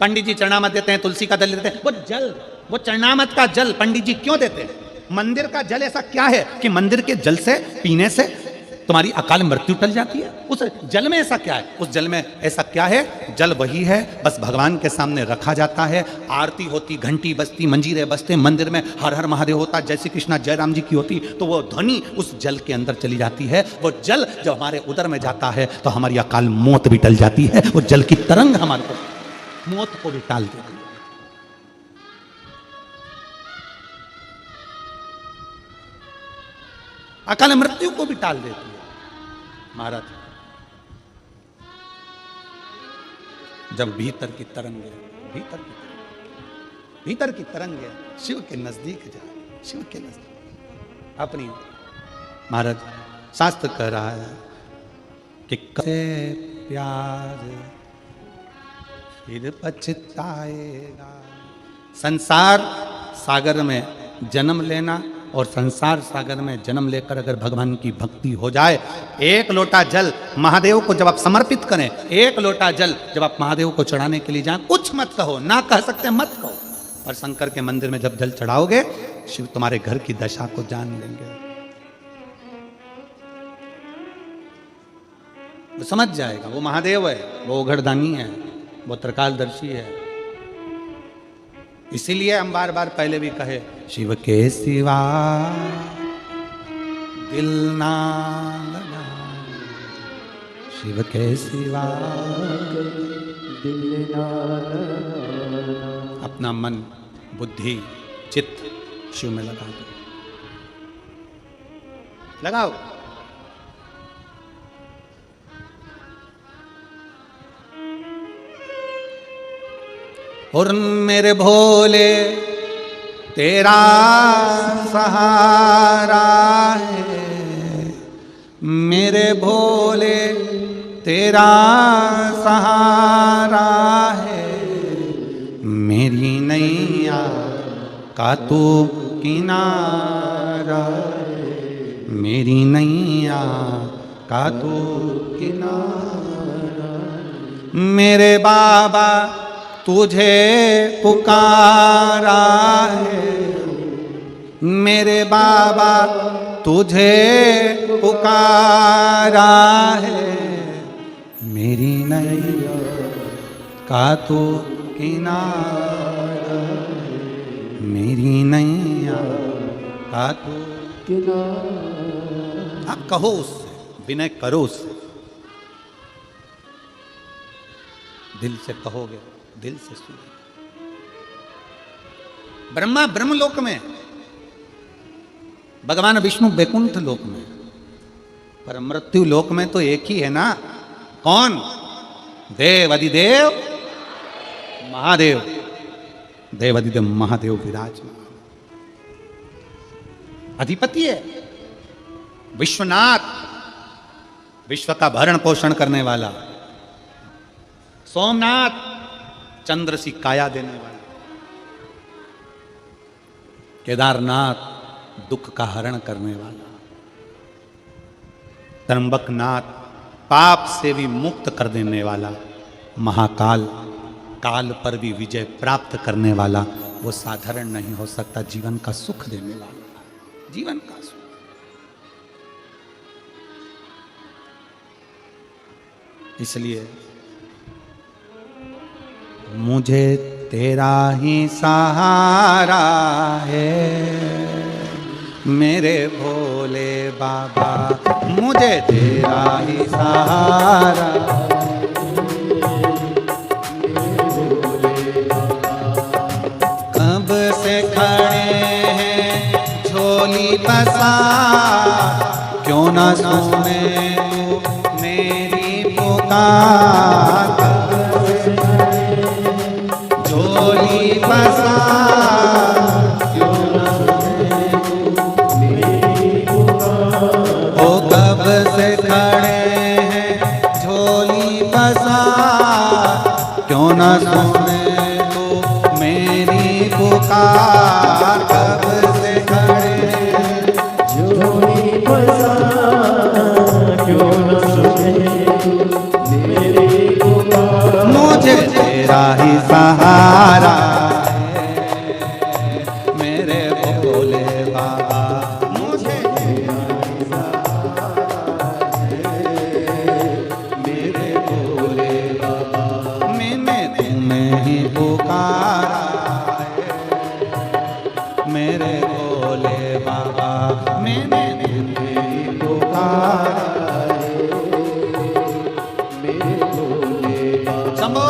पंडित जी चरणामृत देते हैं, तुलसी का दल देते हैं। वो जल, वो चरणामृत का जल पंडित जी क्यों देते हैं? मंदिर का जल ऐसा क्या है कि मंदिर के जल से पीने से तुम्हारी अकाल मृत्यु टल जाती है? उस जल में ऐसा क्या है? उस जल में ऐसा क्या है? जल वही है, बस भगवान के सामने रखा जाता है, आरती होती, घंटी बजती, मंजीरे बजते, मंदिर में हर हर महादेव होता, जय श्री कृष्णा जय राम जी की होती, तो वो ध्वनि उस जल के अंदर चली जाती है। वो जल जब हमारे उदर में जाता है तो हमारी अकाल मौत भी टल जाती है। वो जल की तरंग हमारे को मौत को भी टाल देती है। अकाल मृत्यु को भी टाल देती है। महाराज, जब भीतर की तरंगे, भीतर की तरंगे शिव के नजदीक जाए, शिव के नजदीक अपनी, महाराज शास्त्र कह रहा है कि कैसे प्यार फिर पछताएगा। संसार सागर में जन्म लेना और संसार सागर में जन्म लेकर अगर भगवान की भक्ति हो जाए, एक लोटा जल महादेव को जब आप समर्पित करें, एक लोटा जल जब आप महादेव को चढ़ाने के लिए जाएं, कुछ मत कहो, ना कह सकते मत कहो। और शंकर के मंदिर में जब जल चढ़ाओगे, शिव तुम्हारे घर की दशा को जान लेंगे, वो समझ जाएगा। वो महादेव है, वो उघड़दानी है, वो त्रिकालदर्शी है। इसीलिए हम बार बार पहले भी कहे, शिव के सिवा दिल ना लगा, शिव के सिवा दिल ना लगा। अपना मन, बुद्धि, चित्त शिव में लगा दो, लगाओ। और मेरे भोले तेरा सहारा है, मेरे भोले तेरा सहारा है, मेरी नैया का तू किनारा है, मेरी नैया का तू किनारा। मेरे बाबा तुझे पुकारा है, मेरे बाबा तुझे पुकारा है, मेरी नैया का तू किनारा, मेरी नैया का तू किनारा। आप कहो उससे, विनय करो उससे, दिल से कहोगे, दिल से सुनो। ब्रह्मा ब्रह्मलोक में, भगवान विष्णु वैकुंठ लोक में, पर मृत्यु लोक में तो एक ही है ना। कौन? देव अधिदेव महादेव, देव अधिदेव महादेव विराजमान अधिपति है, विश्वनाथ, विश्व का भरण पोषण करने वाला, सोमनाथ, चंद्र सी काया देने वाला, केदारनाथ, दुख का हरण करने वाला, त्र्यंबकनाथ, पाप से भी मुक्त कर देने वाला, महाकाल, काल पर भी विजय प्राप्त करने वाला। वो साधारण नहीं हो सकता, जीवन का सुख देने वाला, जीवन का सुख। इसलिए मुझे तेरा ही सहारा है, मेरे भोले बाबा, मुझे तेरा ही सहारा। कब से खड़े हैं झोली पसार, क्यों ना सुने तू मेरी पुकार। झोली पसार, क्यों ना सुने तू मेरी पुकार। ओ कब से खड़े हैं झोली पसार, क्यों ना सुने तू मेरी पुकार। कब से खड़े हैं झोली पसार, क्यों ना सुने तू मेरी पुकार। मुझे तेरा ही सहारा है, मेरे भोले बाबा, मुझे तेरा ही सहारा है, मेरे भोले बाबा। मैंने तुम्हें ही पुकारा है, मेरे भोले बाबा, मैंने तुम्हें ही पुकारा है, मेरे भोले बाबा। शंभो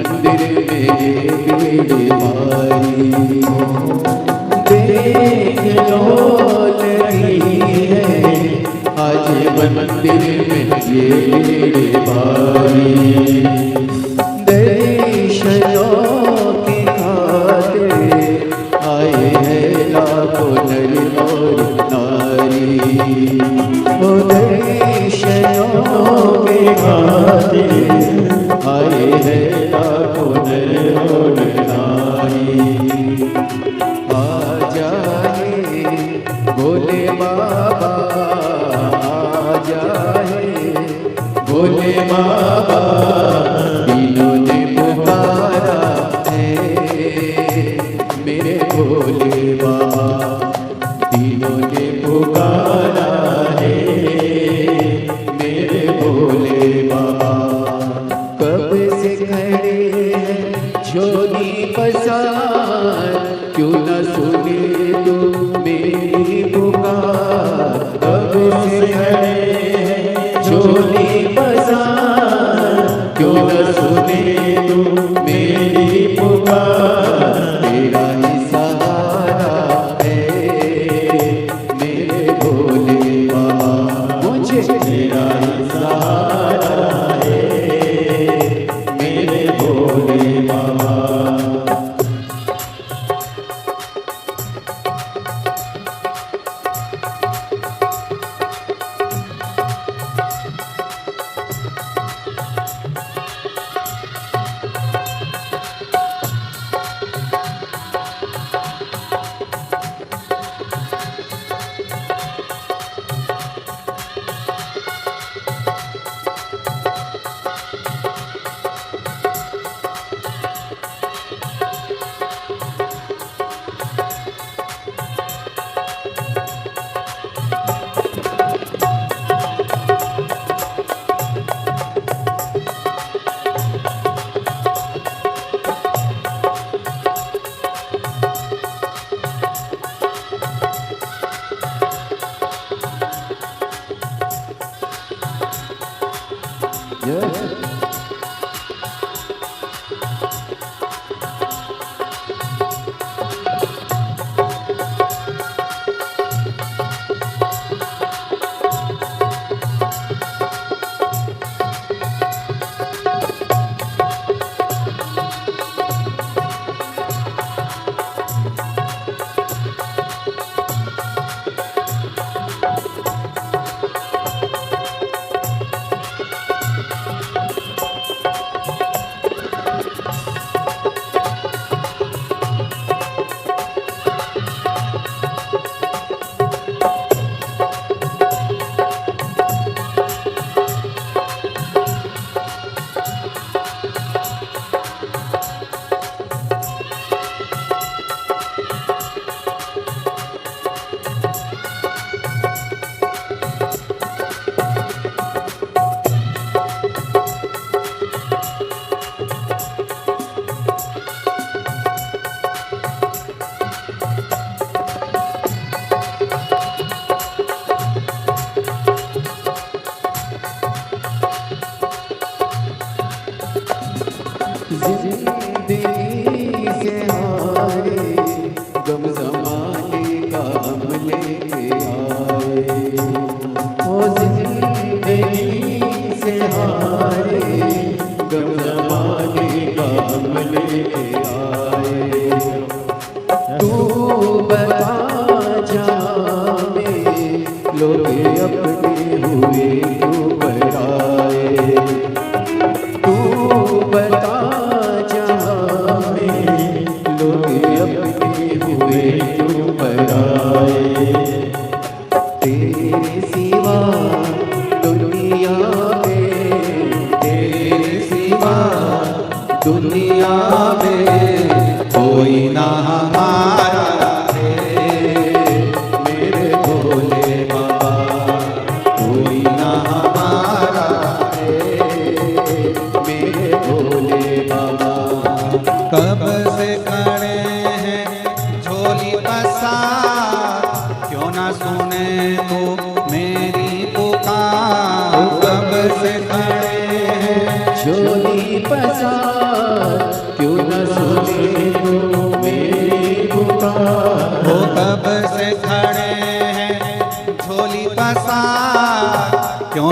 मंदिर में ये भीड़ भारी, देख लो लगी है आज मंदिर में ये भीड़ भारी। दर्शनों की खातिर आए हैं लाखों नर और नारी, ओ दर्शनों की खातिर आए हैं लाखों नर और नारी। आ जाए भोले बाबा, आ जाए भोले बाबा, तीनों ने पुकारा है मेरे भोले बाबा, तीनों ने पुकारा है मेरे भोले बाबा। कब से खड़े हैं झोली पसार, क्यों न सुने तू मेरी पुकार। कब से खड़े हैं झोली पसार, क्यों न सुने तू मेरी पुकार। तेरा ही सहारा है मेरे भोले बाबा, मुझे तेरा ही सहारा है मेरे भोले बाबा। जिंदगी से हारे गम ज़माने का हम लेके आए, ओ जिंदगी से हारे गम ज़माने का हम लेके आए। तू बता जहाँ में लोग अपने हुए क्यों पराए, तू बता जहाँ में लोग अपने हुए क्यों पराए। तेरे सिवा दुनिया में, तेरे सिवा दुनिया में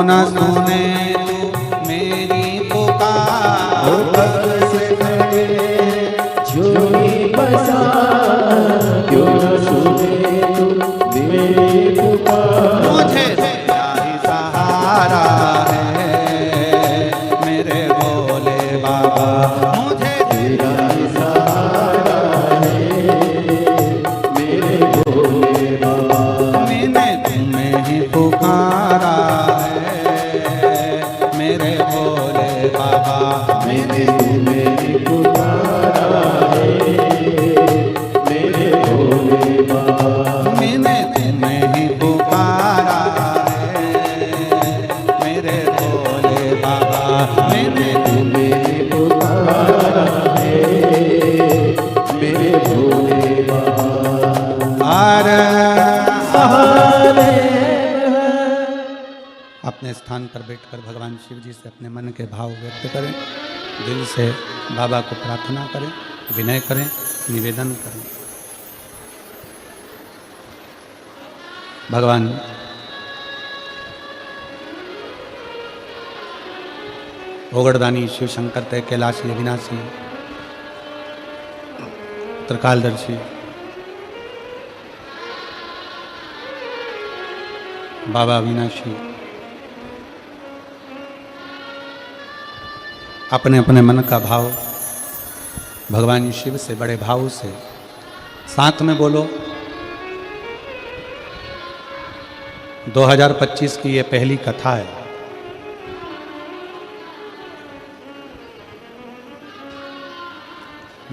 न सुने तू मेरी पुकार। ओ कब से खड़े झोली बसा, क्यों न सुने तू मेरी पुकार। मुझे तेरा ही सहारा है मेरे भोले बाबा, मुझे तेरा ही सहारा है मेरे भोले बाबा। मैंने तुम्हें ही पुकारा है मेरे भोले बाबा, मैंने तुम्हें ही पुकारा है मेरे भोले बाबा। मैंने तुम्हें ही पुकारा है मेरे भोले बाबा, मैंने तुम्हें ही पुकारा है मेरे भोले बाबा। अपने स्थान पर बैठकर भगवान शिव जी से अपने मन के भाव व्यक्त करें, दिल से बाबा को प्रार्थना करें, विनय करें, निवेदन करें। भगवान ओगड़दानी शिव शंकर तय कैलाशी अविनाशी त्रिकालदर्शी बाबा अविनाशी अपने अपने मन का भाव भगवान शिव से बड़े भाव से साथ में बोलो। 2025 की ये पहली कथा है।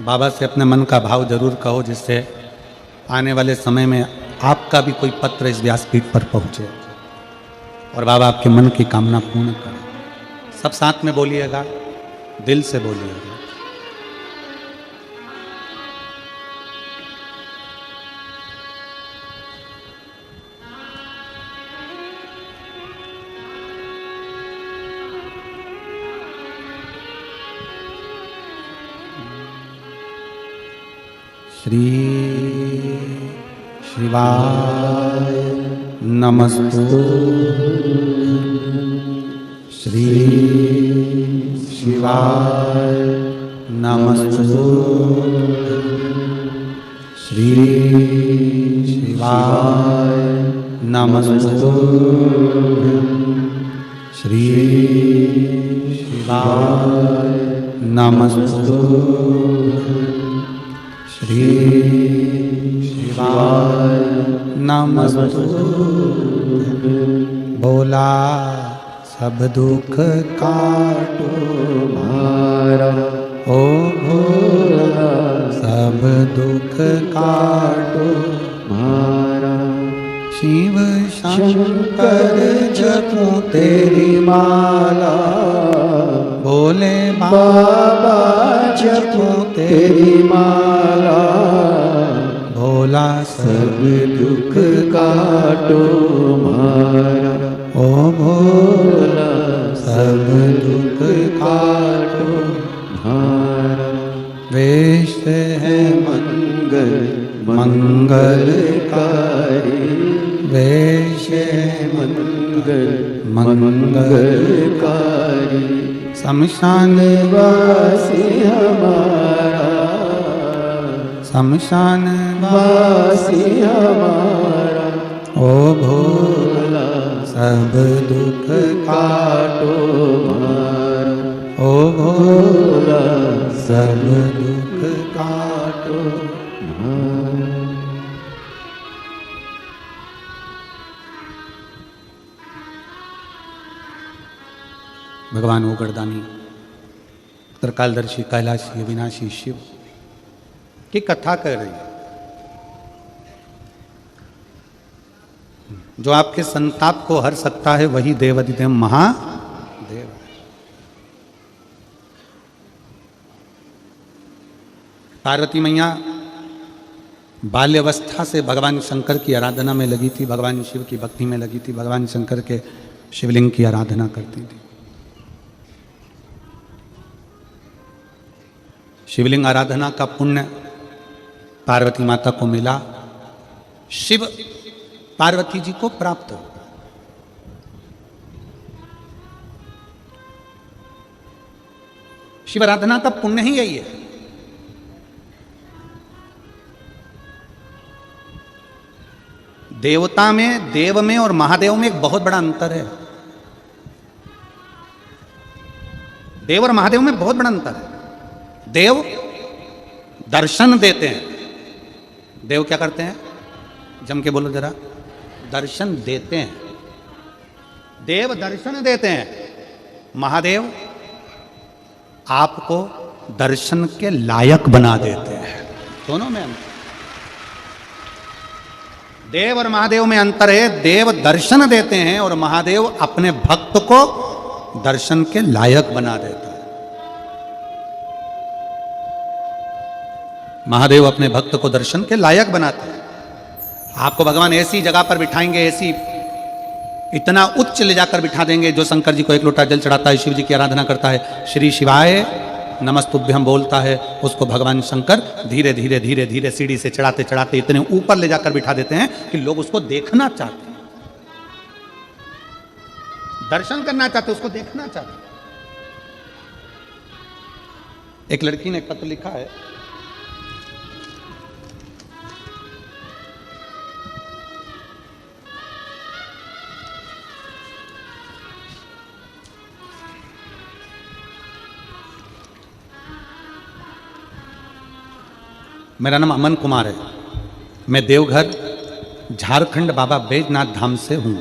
बाबा से अपने मन का भाव जरूर कहो, जिससे आने वाले समय में आपका भी कोई पत्र इस व्यासपीठ पर पहुंचे और बाबा आपके मन की कामना पूर्ण करें। सब साथ में बोलिएगा, दिल से बोलिएगा। श्री शिवाय नमस्तु, श्री शिवाय नमस्तु, श्री शिवाय नमस्तु, श्री शिवाय नमस्तु, श्री शिवाय नमस्तु। बोला सब दुख काटो मारा ओ भोला, सब दुख काटो मारा। शिव शंकर जपो तेरी माला, भोले बाबा जपो तेरी माला। भोला सब दुख काटो मारा ओ भोला, सब दुख काटो मारा। वेश है मंगल मंगलकारी, वेश है मंगल मंगलकारी। शमशान वासी हमारा, शमशान वासी हमारा। ओ भोला, सब दुख काटो मारा ओ भोला, सब सब दुख काटो मारा। भगवान ओगड़दानी त्रिकालदर्शी कैलाशी अविनाशी शिव की कथा कर रही है। जो आपके संताप को हर सकता है वही देवाधिदेव महादेव है। पार्वती मैया बाल्यावस्था से भगवान शंकर की आराधना में लगी थी, भगवान शिव की भक्ति में लगी थी, भगवान शंकर के शिवलिंग की आराधना करती थी। शिवलिंग आराधना का पुण्य पार्वती माता को मिला, शिव पार्वती जी को प्राप्त हो। शिव आराधना का पुण्य ही यही है। देवता में, देव में और महादेव में एक बहुत बड़ा अंतर है। देव और महादेव में बहुत बड़ा अंतर है। देव दर्शन देते हैं। देव क्या करते हैं? जम के बोलो जरा। दर्शन देते हैं। देव दर्शन देते हैं। महादेव आपको दर्शन के लायक बना देते हैं। दोनों में अंतर। देव और महादेव में अंतर है। देव दर्शन देते हैं और महादेव अपने भक्त को दर्शन के लायक बना देता है। महादेव अपने भक्त को दर्शन के लायक बनाते हैं। आपको भगवान ऐसी जगह पर बिठाएंगे, ऐसी इतना उच्च ले जाकर बिठा देंगे। जो शंकर जी को एक लोटा जल चढ़ाता है, शिव जी की आराधना करता है, श्री शिवाय नमस्तुभ्यम बोलता है, उसको भगवान शंकर धीरे धीरे धीरे धीरे सीढ़ी से चढ़ाते चढ़ाते इतने ऊपर ले जाकर बिठा देते हैं कि लोग उसको देखना चाहते हैं, दर्शन करना चाहते, उसको देखना चाहते। एक लड़की ने एक पत्र लिखा है, मेरा नाम अमन कुमार है, मैं देवघर झारखंड बाबा बैजनाथ धाम से हूँ।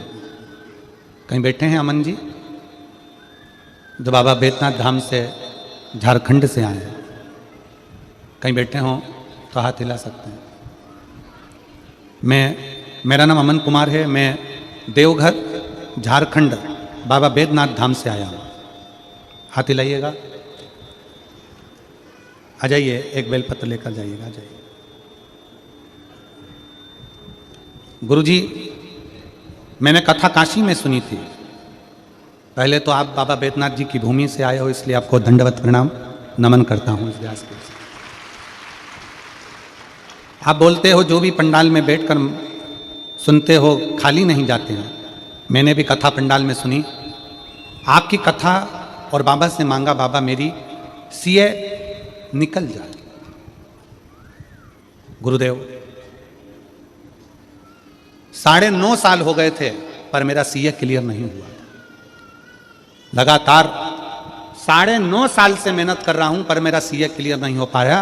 कहीं बैठे हैं अमन जी? जो बाबा बैजनाथ धाम से झारखंड से आए हैं, कहीं बैठे हों तो हाथ हिला सकते हैं। मेरा नाम अमन कुमार है, मैं देवघर झारखंड बाबा बैजनाथ धाम से आया हूँ। हाथ हिलाइएगा। आ जाइए, एक बेलपत्र लेकर जाइएगा। आ जाइए। गुरुजी, मैंने कथा काशी में सुनी थी। पहले तो आप बाबा बैजनाथ जी की भूमि से आए हो, इसलिए आपको दंडवत प्रणाम नमन करता हूँ इस व्यास के। आप बोलते हो जो भी पंडाल में बैठकर सुनते हो खाली नहीं जाते हैं। मैंने भी कथा पंडाल में सुनी आपकी कथा और बाबा से मांगा, बाबा मेरी सीए निकल जाए। गुरुदेव 9.5 साल हो गए थे पर मेरा सीए क्लियर नहीं हुआ। लगातार 9.5 साल से मेहनत कर रहा हूं पर मेरा सीए क्लियर नहीं हो पाया।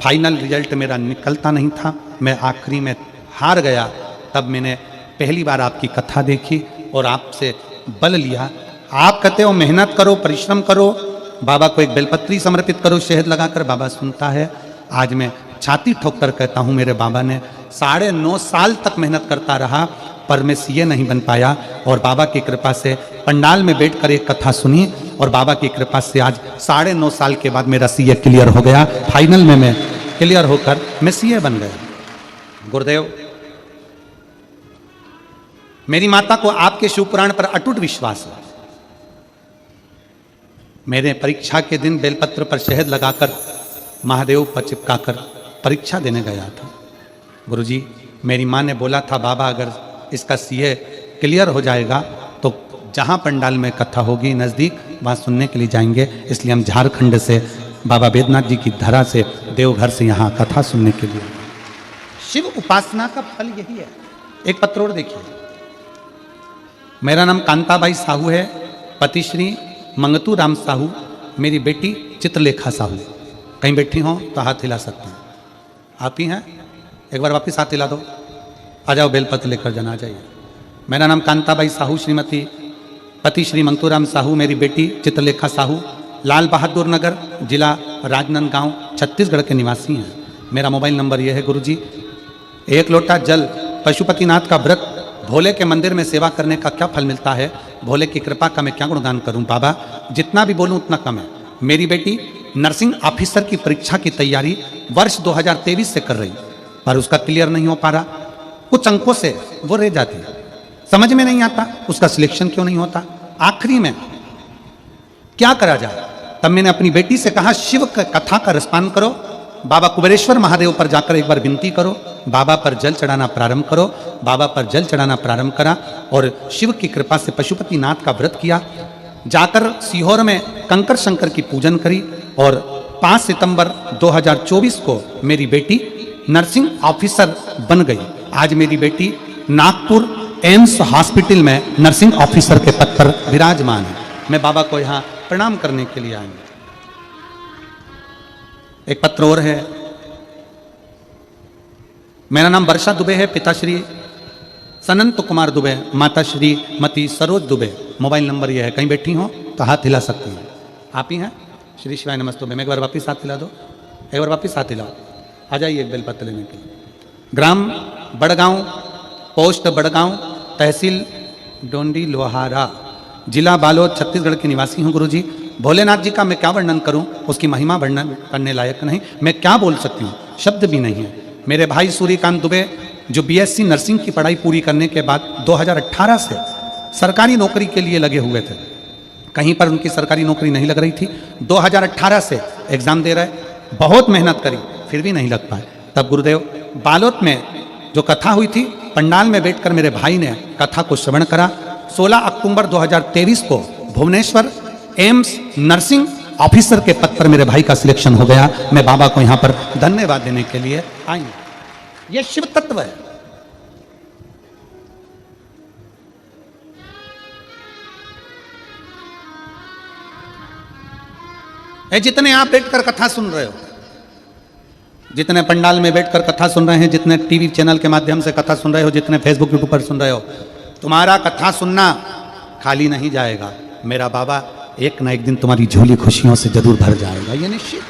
फाइनल रिजल्ट मेरा निकलता नहीं था, मैं आखिरी में हार गया। तब मैंने पहली बार आपकी कथा देखी और आपसे बल लिया। आप कहते हो मेहनत करो, परिश्रम करो, बाबा को एक बेलपत्री समर्पित करो शहद लगाकर, बाबा सुनता है। आज मैं छाती ठोक कर कहता हूँ, मेरे बाबा ने 9.5 साल तक मेहनत करता रहा पर मैं सीए नहीं बन पाया। और बाबा की कृपा से पंडाल में बैठकर एक कथा सुनी और बाबा की कृपा से आज 9.5 साल के बाद मेरा सीए क्लियर हो गया। फाइनल में मैं क्लियर होकर मैं सीए बन गया। गुरुदेव, मेरी माता को आपके शिव पुराण पर अटूट विश्वास है। मेरे परीक्षा के दिन बेलपत्र पर शहद लगाकर महादेव पर चिपकाकर परीक्षा देने गया था। गुरुजी, मेरी माँ ने बोला था बाबा अगर इसका सीए क्लियर हो जाएगा तो जहाँ पंडाल में कथा होगी नज़दीक वहाँ सुनने के लिए जाएंगे। इसलिए हम झारखंड से बाबा बैजनाथ जी की धरा से देवघर से यहाँ कथा सुनने के लिए। शिव उपासना का फल यही है। एक पत्र और देखिए। मेरा नाम कांताबाई साहू है, पति श्री मंगतू राम साहू, मेरी बेटी चित्रलेखा साहू। कहीं बैठी हों तो हाथ हिला सकते हैं। आप ही हैं? एक बार वापस हाथ हिला दो। आ जाओ, बेलपत्र लेकर जाना। आ जाइए। मेरा नाम कांताबाई साहू, श्रीमती पति श्री मंगतू राम साहू, मेरी बेटी चित्रलेखा साहू, लाल बहादुर नगर, जिला राजनांदगांव, छत्तीसगढ़ के निवासी हैं। मेरा मोबाइल नंबर यह है। गुरुजी, एक लोटा जल, पशुपतिनाथ का व्रत, भोले के मंदिर में सेवा करने का क्या फल मिलता है? भोले की कृपा का मैं क्या गुणगान करूं? बाबा, जितना भी बोलूं उतना कम है। मेरी बेटी नर्सिंग ऑफिसर की परीक्षा की तैयारी वर्ष 2023 से कर रही पर उसका क्लियर नहीं हो पा रहा। कुछ अंकों से वो रह जाती है, समझ में नहीं आता उसका सिलेक्शन क्यों नहीं होता। आखिरी में क्या करा जाए? तब मैंने अपनी बेटी से कहा शिव कथा का रसपान करो, बाबा कुबेरेश्वर महादेव पर जाकर एक बार विनती करो, बाबा पर जल चढ़ाना प्रारंभ करो। बाबा पर जल चढ़ाना प्रारंभ करा और शिव की कृपा से पशुपतिनाथ का व्रत किया। जाकर सीहोर में कंकर शंकर की पूजन करी और 5 सितंबर 2024 को मेरी बेटी नर्सिंग ऑफिसर बन गई। आज मेरी बेटी नागपुर एम्स हॉस्पिटल में नर्सिंग ऑफिसर के पद पर विराजमान है। मैं बाबा को यहाँ प्रणाम करने के लिए आया। एक पत्र और है। मेरा नाम वर्षा दुबे है, पिताश्री सनंत कुमार दुबे, माता श्री मती सरोज दुबे। मोबाइल नंबर यह है, कहीं बैठी हो तो हाथ हिला सकती हैं। आप ही हैं? श्री शिवाय नमस्ते। मैं एक बार वापिस हाथ हिला दो, एक बार वापिस हाथ हिलाओ। आ जाइए एक बेलपत्र लेने के लिए। ग्राम बड़गांव, पोस्ट बड़गांव, तहसील डोंडी लोहारा, जिला बालोद, छत्तीसगढ़ के निवासी हूँ। गुरुजी, भोलेनाथ जी का मैं क्या वर्णन करूं, उसकी महिमा वर्णन करने लायक नहीं। मैं क्या बोल सकती हूँ, शब्द भी नहीं है। मेरे भाई सूर्यकांत दुबे जो बीएससी नर्सिंग की पढ़ाई पूरी करने के बाद 2018 से सरकारी नौकरी के लिए लगे हुए थे। कहीं पर उनकी सरकारी नौकरी नहीं लग रही थी। 2018 से एग्जाम दे रहे, बहुत मेहनत करी, फिर भी नहीं लग पाए। तब गुरुदेव बालोद में जो कथा हुई थी, पंडाल में बैठकर मेरे भाई ने कथा को श्रवण करा। 16 अक्टूबर 2023 को भुवनेश्वर एम्स नर्सिंग ऑफिसर के पद पर मेरे भाई का सिलेक्शन हो गया। मैं बाबा को यहाँ पर धन्यवाद देने के लिए आई हूँ। यह शिव तत्व है। जितने आप बैठकर कथा सुन रहे हो, जितने पंडाल में बैठकर कथा सुन रहे हैं, जितने टीवी चैनल के माध्यम से कथा सुन रहे हो, जितने फेसबुक यूट्यूब पर सुन रहे हो, तुम्हारा कथा सुनना खाली नहीं जाएगा। मेरा बाबा एक ना एक दिन तुम्हारी झोली खुशियों से जरूर भर जाएगा, ये निश्चित।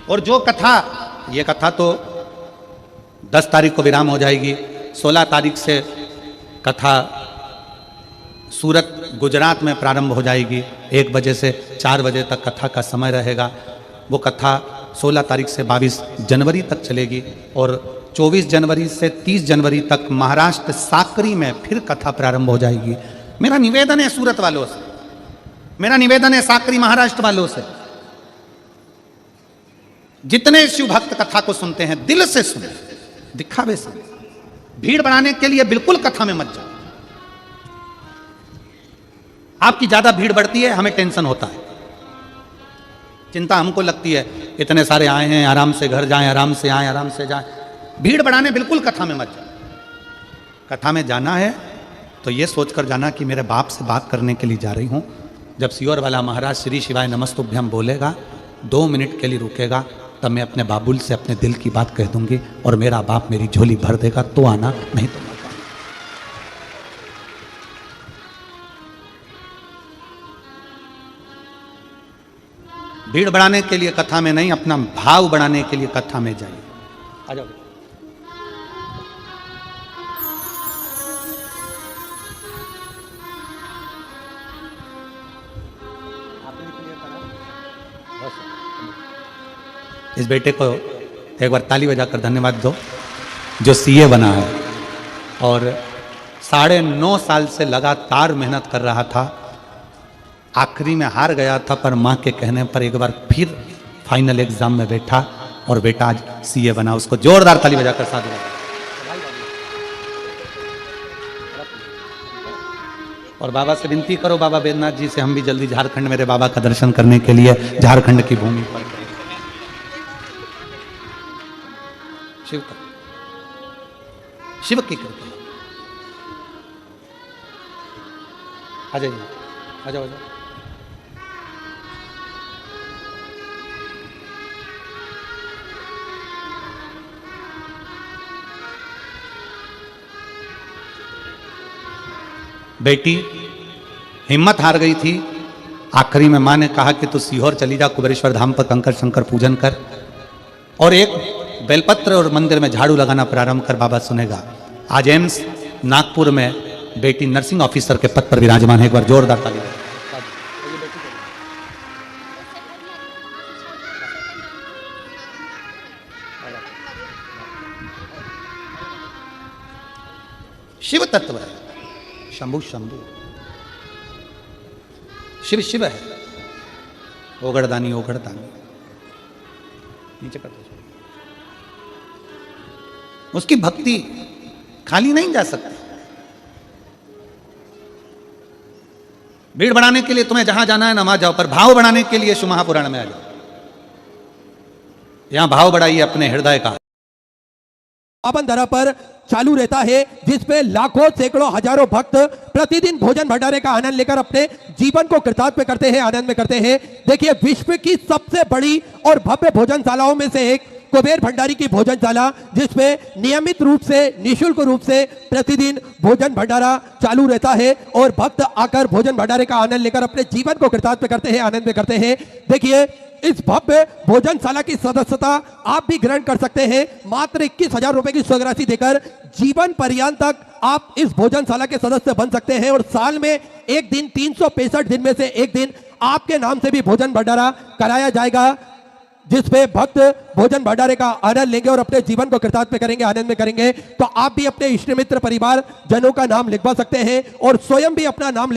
और जो कथा, ये कथा तो 10 तारीख को विराम हो जाएगी। 16 तारीख से कथा सूरत गुजरात में प्रारंभ हो जाएगी। 1 बजे से 4 बजे तक कथा का समय रहेगा। वो कथा 16 तारीख से 22 जनवरी तक चलेगी और 24 जनवरी से 30 जनवरी तक महाराष्ट्र साकरी में फिर कथा प्रारंभ हो जाएगी। मेरा निवेदन है सूरत वालों से, मेरा निवेदन है साकरी महाराष्ट्र वालों से, जितने शिव भक्त कथा को सुनते हैं दिल से सुने, दिखावे से। भीड़ बढ़ाने के लिए बिल्कुल कथा में मत जाओ। आपकी ज्यादा भीड़ बढ़ती है, हमें टेंशन होता है, चिंता हमको लगती है। इतने सारे आए हैं, आराम से घर जाएं, आराम से आए, आराम से जाएं। भीड़ बढ़ाने बिल्कुल कथा में मत जाओ। कथा में जाना है तो ये सोचकर जाना कि मेरे बाप से बात करने के लिए जा रही हूं। जब सीहोर वाला महाराज श्री शिवाय नमस्तुभ्यम बोलेगा, 2 मिनट के लिए रुकेगा, तब मैं अपने बाबुल से अपने दिल की बात कह दूंगी और मेरा बाप मेरी झोली भर देगा, तो आना, नहीं तो मत आना। भीड़ बढ़ाने के लिए कथा में नहीं, अपना भाव बढ़ाने के लिए कथा में जाइए। आ जाओ। इस बेटे को एक बार ताली बजाकर धन्यवाद दो, जो सीए बना है और 9.5 साल से लगातार मेहनत कर रहा था। आखिरी में हार गया था, पर माँ के कहने पर एक बार फिर फाइनल एग्जाम में बैठा और बेटा आज सीए बना। उसको जोरदार ताली बजाकर साथ दिया। और बाबा से विनती करो, बाबा बैद्यनाथ जी से, हम भी जल्दी झारखंड मेरे बाबा का दर्शन करने के लिए झारखंड की भूमि पर। शिव का, शिव की कृपा। आ जाइए, आ जाओ, आ जाओ। बेटी हिम्मत हार गई थी। आखिरी में माँ ने कहा कि तू सीहोर चली जा, कुबेरेश्वर धाम पर कंकर शंकर पूजन कर और एक बेलपत्र और मंदिर में झाड़ू लगाना प्रारंभ कर, बाबा सुनेगा। आज एम्स नागपुर में बेटी नर्सिंग ऑफिसर के पद पर विराजमान है। एक बार जोरदार ताली। शिव तत्व है, शंभु शंभु, शिव शिव है, ओगड़दानी ओगड़दानी। नीचे कर दो। उसकी भक्ति खाली नहीं जा सकती। भीड़ बढ़ाने के लिए तुम्हें जहां जाना है नमाज जाओ, पर भाव बढ़ाने के लिए शिव महापुराण में आ जाओ। यहां भाव बढ़ाइए अपने हृदय का। पावन धरा पर चालू रहता है, जिसपे लाखों सैकड़ों हजारों भक्त प्रतिदिन भोजन भंडारे का आनंद लेकर अपने जीवन को कृतार्थ करते हैं, आनंद में करते हैं। देखिए, विश्व की सबसे बड़ी और भव्य भोजनशालाओं में से एक कुबेर भंडारी की भोजनशाला, जिसमें नियमित रूप से निःशुल्क रूप से प्रतिदिन भोजन भंडारा चालू रहता है और भक्त आकर भोजन भंडारे का आनंद लेकर अपने जीवन को कृतार्थ करते हैं, आनंद में करते हैं। देखिए, इस भव्य भोजनशाला की सदस्यता आप भी ग्रहण कर सकते हैं। मात्र 21,000 रुपए की स्वर्गराशि देकर जीवन पर्यंत तक आप इस भोजनशाला के सदस्य बन सकते हैं और साल में एक दिन 365 दिन में से एक दिन आपके नाम से भी भोजन भंडारा कराया जाएगा, जिसपे भक्त भोजन भंडारे का आनंद लेंगे और अपने जीवन को कृतार्थ करेंगे, आनंद में करेंगे। तो आप भी अपने इष्ट मित्र परिवार जनों का नाम लिखवा सकते हैं और स्वयं भी अपना नाम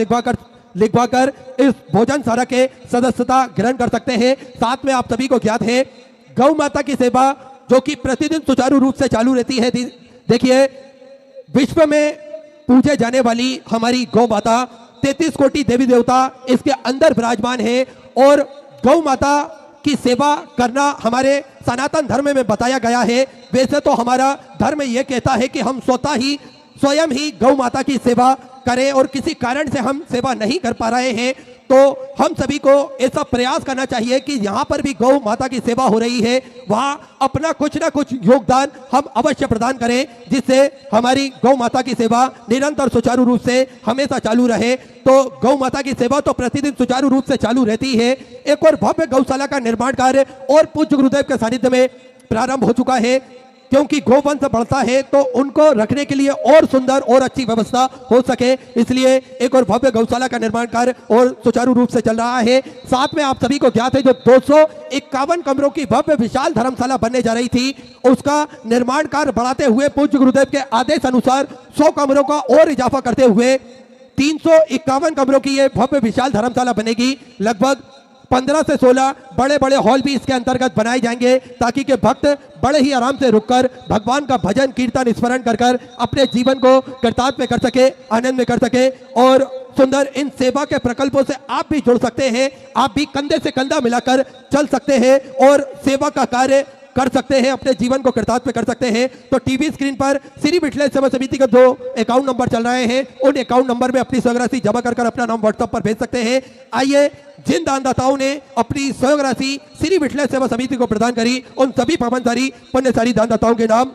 लिखवाकर इस भोजनशाला के सदस्यता ग्रहण कर सकते हैं। साथ में आप सभी को ज्ञात है, गौ माता की सेवा जो कि प्रतिदिन सुचारू रूप से चालू रहती है। देखिए, विश्व में पूजे जाने वाली हमारी गौ माता 33 कोटि देवी देवता इसके अंदर विराजमान है और गौ माता की सेवा करना हमारे सनातन धर्म में बताया गया है। वैसे तो हमारा धर्म यह कहता है कि हम स्वयं ही गौ माता की सेवा करें और किसी कारण से हम सेवा नहीं कर पा रहे हैं, तो हम सभी को ऐसा प्रयास करना चाहिए कि यहाँ पर भी गौ माता की सेवा हो रही है, वहाँ अपना कुछ ना कुछ योगदान हम अवश्य प्रदान करें, जिससे हमारी गौ माता की सेवा निरंतर सुचारू रूप से हमेशा चालू रहे। तो गौ माता की सेवा तो प्रतिदिन सुचारू रूप से चालू रहती है। एक और भव्य गौशाला का निर्माण कार्य और पूज्य गुरुदेव के सानिध्य में प्रारंभ हो चुका है, क्योंकि गोवंश बढ़ता है तो उनको रखने के लिए और सुंदर और अच्छी व्यवस्था हो सके, इसलिए एक और भव्य गौशाला का निर्माण कार्य और सुचारू रूप से चल रहा है। साथ में आप सभी को ज्ञात है, जो 251 कमरों की भव्य विशाल धर्मशाला बनने जा रही थी, उसका निर्माण कार्य बढ़ाते हुए पूज्य गुरुदेव के आदेश अनुसार 100 कमरों का और इजाफा करते हुए 351 कमरों की यह भव्य विशाल धर्मशाला बनेगी। लगभग 15 से 16 बड़े बड़े हॉल भी इसके अंतर्गत बनाए जाएंगे, ताकि के भक्त बड़े ही आराम से रुककर भगवान का भजन कीर्तन स्मरण कर अपने जीवन को कृतार्थ में कर सके, आनंद में कर सके। और सुंदर इन सेवा के प्रकल्पों से आप भी जुड़ सकते हैं, आप भी कंधे से कंधा मिलाकर चल सकते हैं और सेवा का कार्य कर सकते हैं, अपने जीवन को कृतार्थ में कर सकते हैं। तो टीवी स्क्रीन पर श्री विठलेश्वर सेवा समिति का जो अकाउंट नंबर चल रहे हैं, उन अकाउंट नंबर में अपनी स्वराशि जमा कर अपना नाम व्हाट्सएप पर भेज सकते हैं। आइए, जिन दानदाताओं ने अपनी स्वराशि श्री विठलेश्वर सेवा समिति को प्रदान करी, उन सभी पावनशाली पुण्यशाली दानदाताओं के नाम: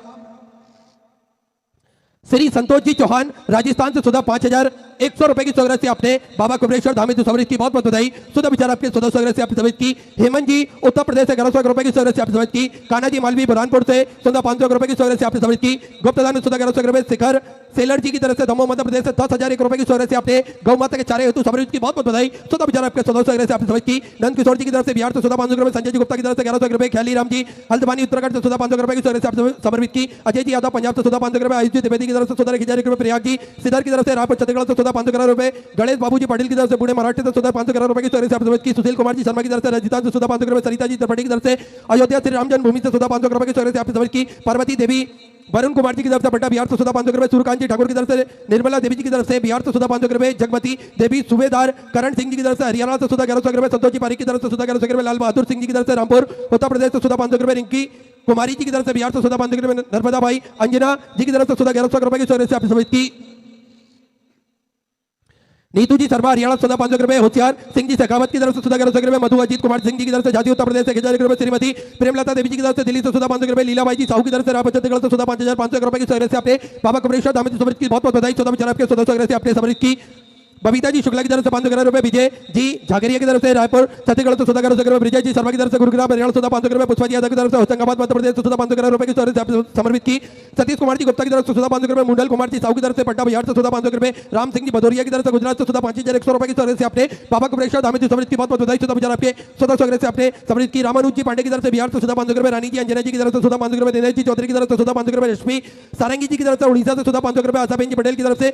श्री संतोष जी चौहान, राजस्थान से सुधा 5,100 रुपए की स्वराशि आपने बाबा कुबरेश्वर धाम में समृद्ध की बहुत बहुत बधाई। सुधा विचार आपके सुधा स्वराशि आपने समृद्ध की। हेमंत जी उत्तर प्रदेश से 1100 रुपए की स्वराशि आपने समृद्ध की। कान्हा जी मालवी बुरहानपुर से सुधा 500 रुपए की स्वराशि आपने समृद्ध की। गुप्तदान में सुधा 1100 रुपए। शिखर सेलर जी की तरफ से दमोह मध्य प्रदेश से 10,001 रुपए की स्वराशि आपने गौ माता के चारे हेतु समृद्ध की बहुत बहुत बधाई। सुधा विचार आपके सुधा स्वराशि आपने समृद्ध की। नंद किशोर जी की तरफ से बिहार से सुधा 500 रुपए। संजय जी गुप्ता की तरफ से 1100 रुपए। ख्याली राम जी हल्द्वानी उत्तराखंड से सुधा 500 रुपए की स्वराशि आपने समर्पित की। अजय जी यादव पंजाब से सुधा 500 रुपए। आयुष जी द्विवेदी की तरफ से सुधा 1,000 रुपए। प्रयाग जी सिद्धर की तरफ से रायपुर छत्तीसगढ़ से सुधा 500 रुपए। गणेश बाबू जी पटेल की तरफ से पुणे महाराष्ट्र से सुधा 500 रुपए की स्वराशि आपने समृद्ध की। सुशील कुमार जी शर्मा की तरफ से राजस्थान से सुधा 500 रुपए। सरिता जी त्रिपाठी की तरफ से अयोध्या श्री राम जन्मभूमि से सुधा 500 रुपए की स्वराशि आपने समृद्ध की। पार्वती देवी वरुण कुमार जी की तरफ से पट्टा बिहार से सुधा 500 रुपए। सूर्यकांत जी ठाकुर की तरफ से, निर्मला देवी जी की तरफ से बिहार से सुधा 500 रुपए। जगमती देवी सूबेदार करण सिंह जी की तरफ से हरियाणा से सुधा 1100 रुपए। संतोष जी पारी की तरफ से सुधा 1100 रुपए। लाल बहादुर सिंह जी की तरफ से रामपुर उत्तर प्रदेश से सुधा 500 रुपए। रिंकी कुमारी जी की तरफ से बिहार से सुधा 500 रुपए। नर्मदा भाई अंजना जी की तरफ से सुधा 1100 रुपए की स्वराशि आपने समृद्ध की। नीतू जी शर्मा हरियाणा सुधा 500 रुपए। होशियार सिंह जी शेखावत की तरफ से सुधा 1100 रुपए। मधु अजीत कुमार सिंह जी की तरफ से झांसी उत्तर प्रदेश से 1,000 रुपए। श्रीमती प्रेमलता देवी जी की तरफ से दिल्ली से सुधा 500 रुपए। लीलाबाई जी साहू की तरफ से रायपुर छत्तीसगढ़ से सुधा 5,500 रुपए की स्वराशि आपने बाबा कुबरेश्वर धाम में समृद्ध की बहुत बहुत बधाई। सुधा विचार आपके सुधा स्वराशि आपने समृद्ध की। बबीता जी शुक्ला की तरफ से 500 रुपए। विजय जी झागरिया की तरफ से रायपुर छत्तीसगढ़ से सुधा 1100 रुपए। विजय जी शर्मा की तरफ से गुरुग्राम हरियाणा सुधा 500 रुपए। पुष्पा जी यादव की तरफ से होशंगाबाद मध्य प्रदेश से सुधा 500 रुपए की स्वराशि आपने समर्पित की। सतीश कुमार जी गुप्ता की तरफ से सुधा 500 रुपए। मुंडल कुमार जी साहू की तरफ से पट्टा बिहार से सुधा 500 रुपए। राम सिंह जी भदौरिया की तरफ से गुजरात से सुधा 5,100 रुपए की स्वराशि आपने बाबा कुबरेश्वर धाम में समृद्ध की बहुत बहुत बधाई। सुधा विचार आपके सुधा स्वराशि आपने समृद्ध की। रामानुज जी पांडे की तरफ से बिहार से सुधा 500 रुपए। रानी जी अंजना जी की तरफ से सुधा 500 रुपए। दिनेश जी चौधरी की तरफ से सुधा 500 रुपए। रश्मि सारंगी जी की तरफ से उड़ीसा से सुधा 500 रुपए। आशाबेन जी पटेल की तरफ से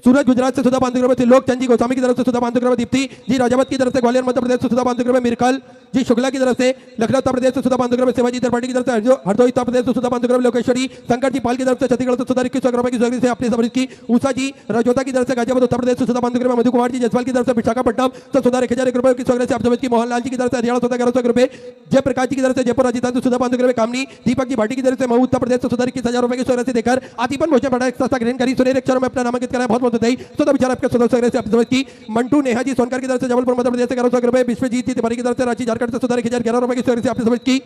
सूरज गुजरात से सुधा 500 रुपए। त्रिलोक चंद जी गोस्वामी की तरफ से सुधा 500 रुपए। दीप्ति जी राजावत की तरफ से ग्वालियर मध्य प्रदेश से सुधा 500 रुपए। मिरकल जी शुक्ला की तरफ से, लखनऊ उत्तर प्रदेश से सुधा बांधुग्रह शिवाजी त्रिपाठी की तरफ से, हरदोई उत्तर प्रदेश से सुधा बांधुग्रह लोकेश्वरी, शंकर जी पाल की तरफ से छत्तीसगढ़ से सुधा 21 रुपए की स्वीकृति से अपनी समृद्धि की, उषा जी रजौता की तरफ से गाजियाबाद उत्तर प्रदेश से सुधा बांधुग्रह, मधु कुमार जी जसवाल की तरफ से विशाखापट्टनम से सुधा 1000 रुपए की स्वीकृति से आप समृद्धि की, मोहनलाल जी की तरफ से हरियाणा सुधा 1100 रुपए, जयप्रकाश जी की तरफ से जयपुर राजस्थान से सुधा बांधुग्रह कामनी, दीपक जी भाटी की तरफ से मऊ उत्तर प्रदेश से सुधा 21,000 रुपए की स्वीकृति देकर आजीवन भोजन भंडार सस्ता ग्रहण करी, सुनेर अक्षरों में अपना नामांकित कराया, बहुत बहुत बधाई। सुधा विचार आपके सुधा स्वीकृति से आप समृद्धि की, मंटू नेहा जी सोनकर की तरफ से जबलपुर मध्य प्रदेश से 1100 रुपए, विश्वजीत जी तिवारी की तरफ से रांची झारखंड से सुधा 1011 रुपए की स्वीकृति से आपने समझ की,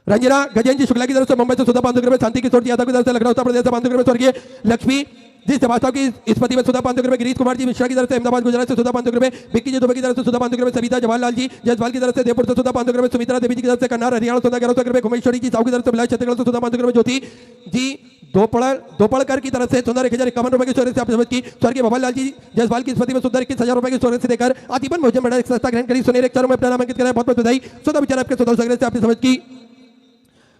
रंजना गजेंद्र जी शुक्ला की तरफ से मुंबई से सुधा बांधुग्रह, शांति किशोर जी यादव की तरफ से लखनऊ उत्तर प्रदेश से बांधुग्रह, स्वर्गीय लक्ष्मी जी श्रीवास्तव की स्मृति में सुधा बांधुग्रह, गिरीश कुमार जी मिश्रा की तरफ से अहमदाबाद गुजरात से सुधा बांधुग्रह, विक्की जी दुबे की तरफ से सुधा बांधुग्रह, सविता जवाहरलाल जी जयसवाल की तरफ से जयपुर से सुधा बांधुग्रह, सुमित्रा देवी जी की तरफ से कन्नार हरियाणा सुधा 1100 रुपए, घुमेश्वरी जी साहू की तरफ से बिलास छत्तीसगढ़ से सुधा बांधुग्रह, ज्योति जी दोपड़कर की तरफ से सुंदर 1051 रुपए की स्वीकृति से आप समझ की, स्वर्गीय भवनलाल जी जयसवाल की स्मृति में सुंदर 21,000 रुपए की स्वीकृति देकर आजीवन भोजन भंडार सस्ता ग्रहण करी, सुनेर अक्षरों में अपना नामांकित कराया, बहुत बहुत बधाई। सुधा विचार आपके सुधा स्वीकृति से आपने समझ की,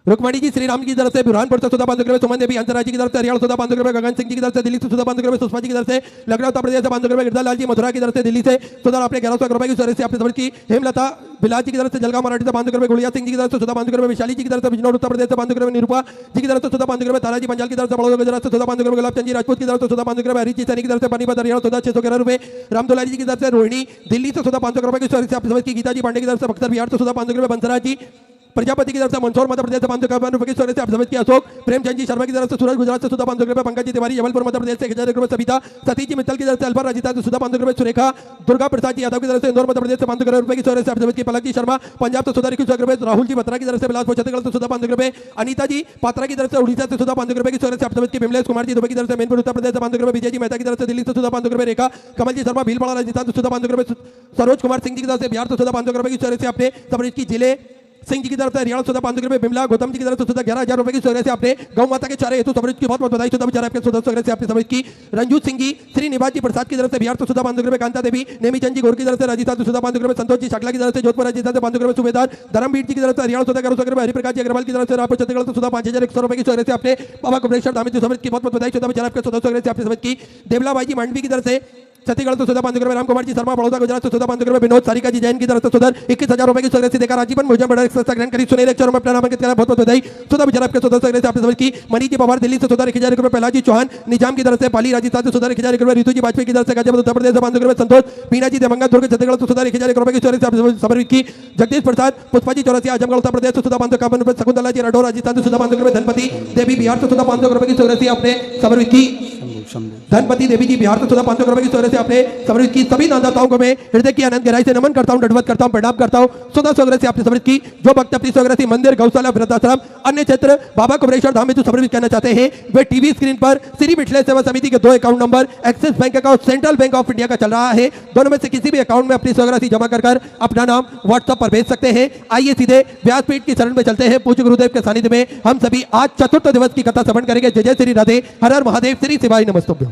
रुक्मणी जी श्री राम की तरफ से बुरहानपुर से सुधा बांधुग्रह, सुमन देवी अंतर्राज्य की तरफ से हरियाणा सुधा बांधुग्रह, गगन सिंह जी की तरफ से दिल्ली से सुधा बांधुग्रह, सुषमा जी की तरफ से लखनऊ उत्तर प्रदेश से बांधुग्रह, गिरधार जी मथुरा की तरफ से दिल्ली से सुधा आपने 1100 रुपए की स्वीकृति से आपने समझ की, हेमलता बिलास जी की तरफ से जलगांव मराठी से बांधुग्रह, गुड़िया सिंह जी की तरफ से सुधा बांधुग्रह, विशाली जी की तरफ से बिजनौर उत्तर प्रदेश से बांधुग्रह, निरूपा जी की तरफ से सुधा बांधुग्रह, तारा जी पंजाल की तरफ से बड़ौदा गुजरात से सुधा बांधुग्रह, गुलाब चंद जी राजपूत की तरफ से सुधा बांधुग्रह, हरी जी सैनी की तरफ से पानीपत हरियाणा सुधा 611 रुपए, रामदुलारी जी की तरफ से रोहिणी दिल्ली से सुधा 500 रुपए की स्वीकृति से आपने समझ की, गीता जी पांडे की तरफ से बक्सर बिहार से सुधा बांधुग्रह, बंसराज जी प्रजापति की तरफ से मंदसौर मध्य प्रदेश से 551 रुपए की स्वीकृति से आप समझ किया, अशोक प्रेमचंद जी शर्मा की तरफ से सूरज गुजरात से सुधा 500 रुपए, पंकज जी तिवारी जबलपुर मध्य प्रदेश से 1000 रुपए, सविता सतीश जी मित्तल की तरफ से अलवर राजस्थान से सुधा 500 रुपए, सुरेखा दुर्गा प्रसाद जी यादव की तरफ से इंदौर मध्य प्रदेश से 500 रुपए की स्वीकृति से आप समझ की, पलक जी शर्मा पंजाब से सुधा 21 रुपए, राहुल जी बत्रा की तरफ से बिलासपुर छत्तीसगढ़ से सुधा 500 रुपए, अनीता जी पात्रा की तरफ से उड़ीसा से सुधा 500 रुपए की स्वीकृति से आप समझ की, विमलेश कुमार जी दुबई की तरफ से मैनपुर उत्तर प्रदेश से 500 रुपए, विजय जी मेहता की तरफ से दिल्ली से सुधा 500 रुपए, रेखा कमल जी शर्मा भीलवाड़ा राजस्थान से सुधा 500 रुपए, सरोज कुमार सिंह जी की तरफ से बिहार से सुधा 500 रुपए की स्वीकृति से आपने समझ की, जिले सिंह जी की तरफ से हरियाणा सुधा 500 रुपए, बिमला गौतम जी की तरफ से सुधा 11,000 रुपए की स्वीकृति से आपने गौ माता के चारे हेतु समृद्धि की बहुत बहुत बधाई। सुधा विचार आपके सुधा स्वीकृति से आपने समझ की, रंजू सिंह जी श्री निवास जी प्रसाद की तरफ से बिहार से सुधा 500 रुपए, कांता देवी नेमीचंद जी गोर की तरफ से राजस्थान से सुधा 500 रुपए, संतोष जी शाकला की तरफ से जोधपुर राजस्थान से 500 रुपए, सूबेदार धर्मवीर जी की तरफ से हरियाणा सुधा 1100 रुपए, हरिप्रकाश जी अग्रवाल की तरफ से रायपुर छत्तीसगढ़ से सुधा 5,100 रुपए की स्वीकृति से आपने बाबा कुबलेश्वर धाम की समृद्धि की बहुत बहुत बधाई। सुधा विचार आपके सुधा स्वीकृति से आपने समझ की, देवला भाई जी मांडवी की तरफ से छत्तीसगढ़ से सुधा 500 रुपए, राम कुमार जी शर्मा बड़ौदा गुजरात से सुधा 500 रुपए, विनोद सारिका जी जैन की तरफ से सुधा 21,000 रुपए की स्वीकृति देकर आजीवन भोजन भंडार सस्ता ग्रहण करी, सुनेर अक्षरों में अपना नामांकित कराया, बहुत बहुत बधाई। सुधा विचार आपके सुधा स्वीकृति से आपने समझ की, मनीष जी पवार दिल्ली से सुधा 1000 रुपए, प्रहलाद जी चौहान निजाम की तरफ से पाली राजस्थान से सुधा 1000 रुपए, ऋतु जी वाजपेयी की तरफ से गाजियाबाद उत्तर प्रदेश से 500 रुपए, संतोष पीना जी देवंगा दुर्ग छत्तीसगढ़ से सुधा 1000 रुपए की स्वीकृति से आपने समर्पित की, जगदीश प्रसाद पुष्पा जी चौरसिया आजमगढ़ उत्तर प्रदेश से सुधा 551 रुपए, शकुंतला जी राठौर राजस्थान से सुधा 500 रुपए, धनपति देवी बिहार से सुधा 500 रुपए की स्वीकृति आपने समर्पित की, धनपति देवी जी बिहार से सुधा 500 रुपए की स्वीकृति से आपने समर्पित की। सभी दानदाताओं को मैं हृदय की आनंद गहराई से नमन करता हूं, दंडवत करता हूं, प्रणाम करता हूं। सुधा स्वीकृति से आपने समर्पित की, जो भक्त अपनी स्वीकृति मंदिर गौशाला वृद्धाश्रम अन्य क्षेत्र बाबा कुबलेश्वर धाम में जो समर्पित करना चाहते हैं वे टीवी स्क्रीन पर श्री मिथिलेश सेवा समिति के 2 account number axis bank account central bank of India का चल रहा है, दोनों में से किसी भी अकाउंट में अपनी स्वीकृति जमा कर अपना नाम व्हाट्सएप पर भेज सकते हैं। आइए सीधे व्यासपीठ की शरण में चलते हैं। पूज्य गुरुदेव के सानिध्य में हम सभी आज चतुर्थ दिवस की कथा श्रवण करेंगे। जय जय श्री राधे, हर हर महादेव, श्री शिवाय नमस्तुभ्यं।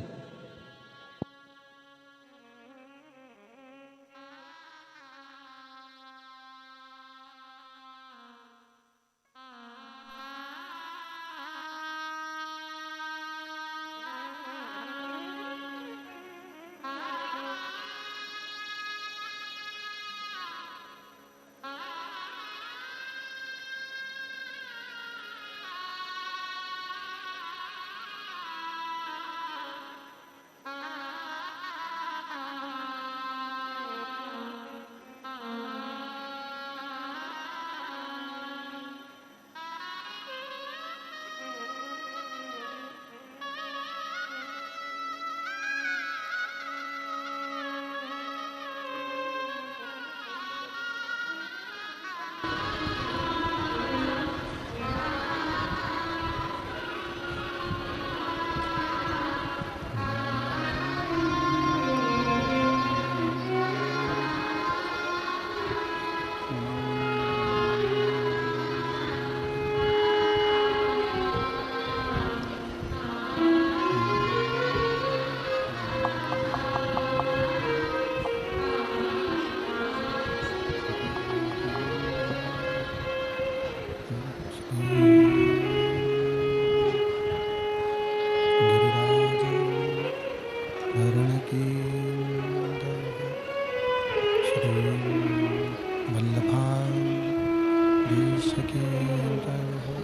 देश की जय हो।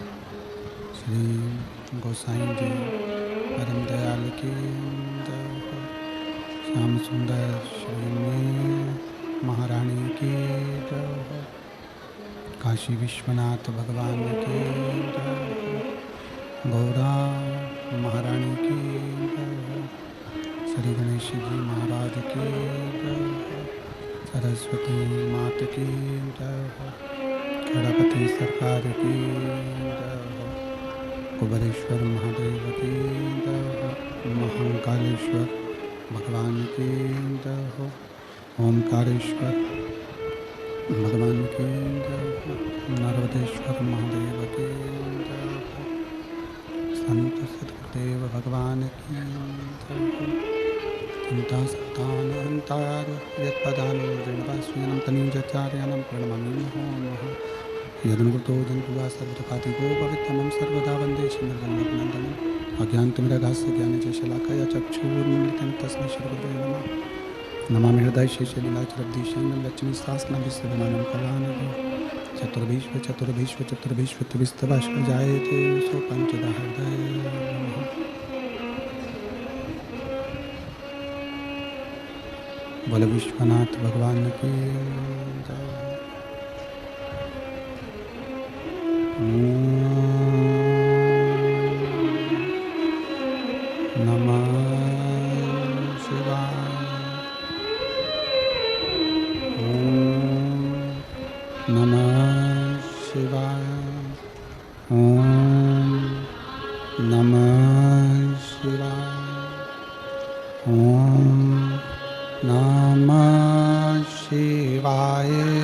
श्री गोसाई जी परम दयाल की जय हो। श्याम सुंदर श्री महारानी की जय हो। काशी विश्वनाथ भगवान की जय हो। गौरा महारानी की जय हो। श्री गणेश जी महाराज की जय हो। सरस्वती मात की जय हो। गणपति सरकार की जय हो। कुबेरेश्वर महादेव की जय हो। महाकालेश्वर भगवान की जय हो। ओमकारेश्वर भगवान की जय हो। नर्मदेश्वर महादेव की जय हो। संत सदगुरुदेव भगवान की जय हो। चिंता सत्तानंतार यत्पदानुजनवास्वीनं तनीजाचार्यानं प्रणमामि नमः। यदनुकृतो जन्तुवा सर्वदुःखादिगो पवित्रमं सर्वदा वन्दे श्रीमद्जन्मनन्दनम्। अज्ञानतिमिरगास्य ज्ञानस्य शलाकया चक्षुरुन्मिलितं तस्मै श्रीगुरुवे नमः। नमामि हृदय शेषलीलाचरब्धीशं लक्ष्मीशासनाभिस्वमानं कलानिधि। चतुर्भीष्व जायते सो पञ्चदा हृदय नमः। बोले विश्वनाथ भगवान की जय। नमः शिवाय। नमः शिवाय। ओम नमः शिवाय। ओम नमः शिवाय।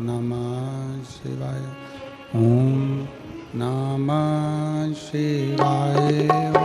नमः शिवाय। ओम नमः शिवाय।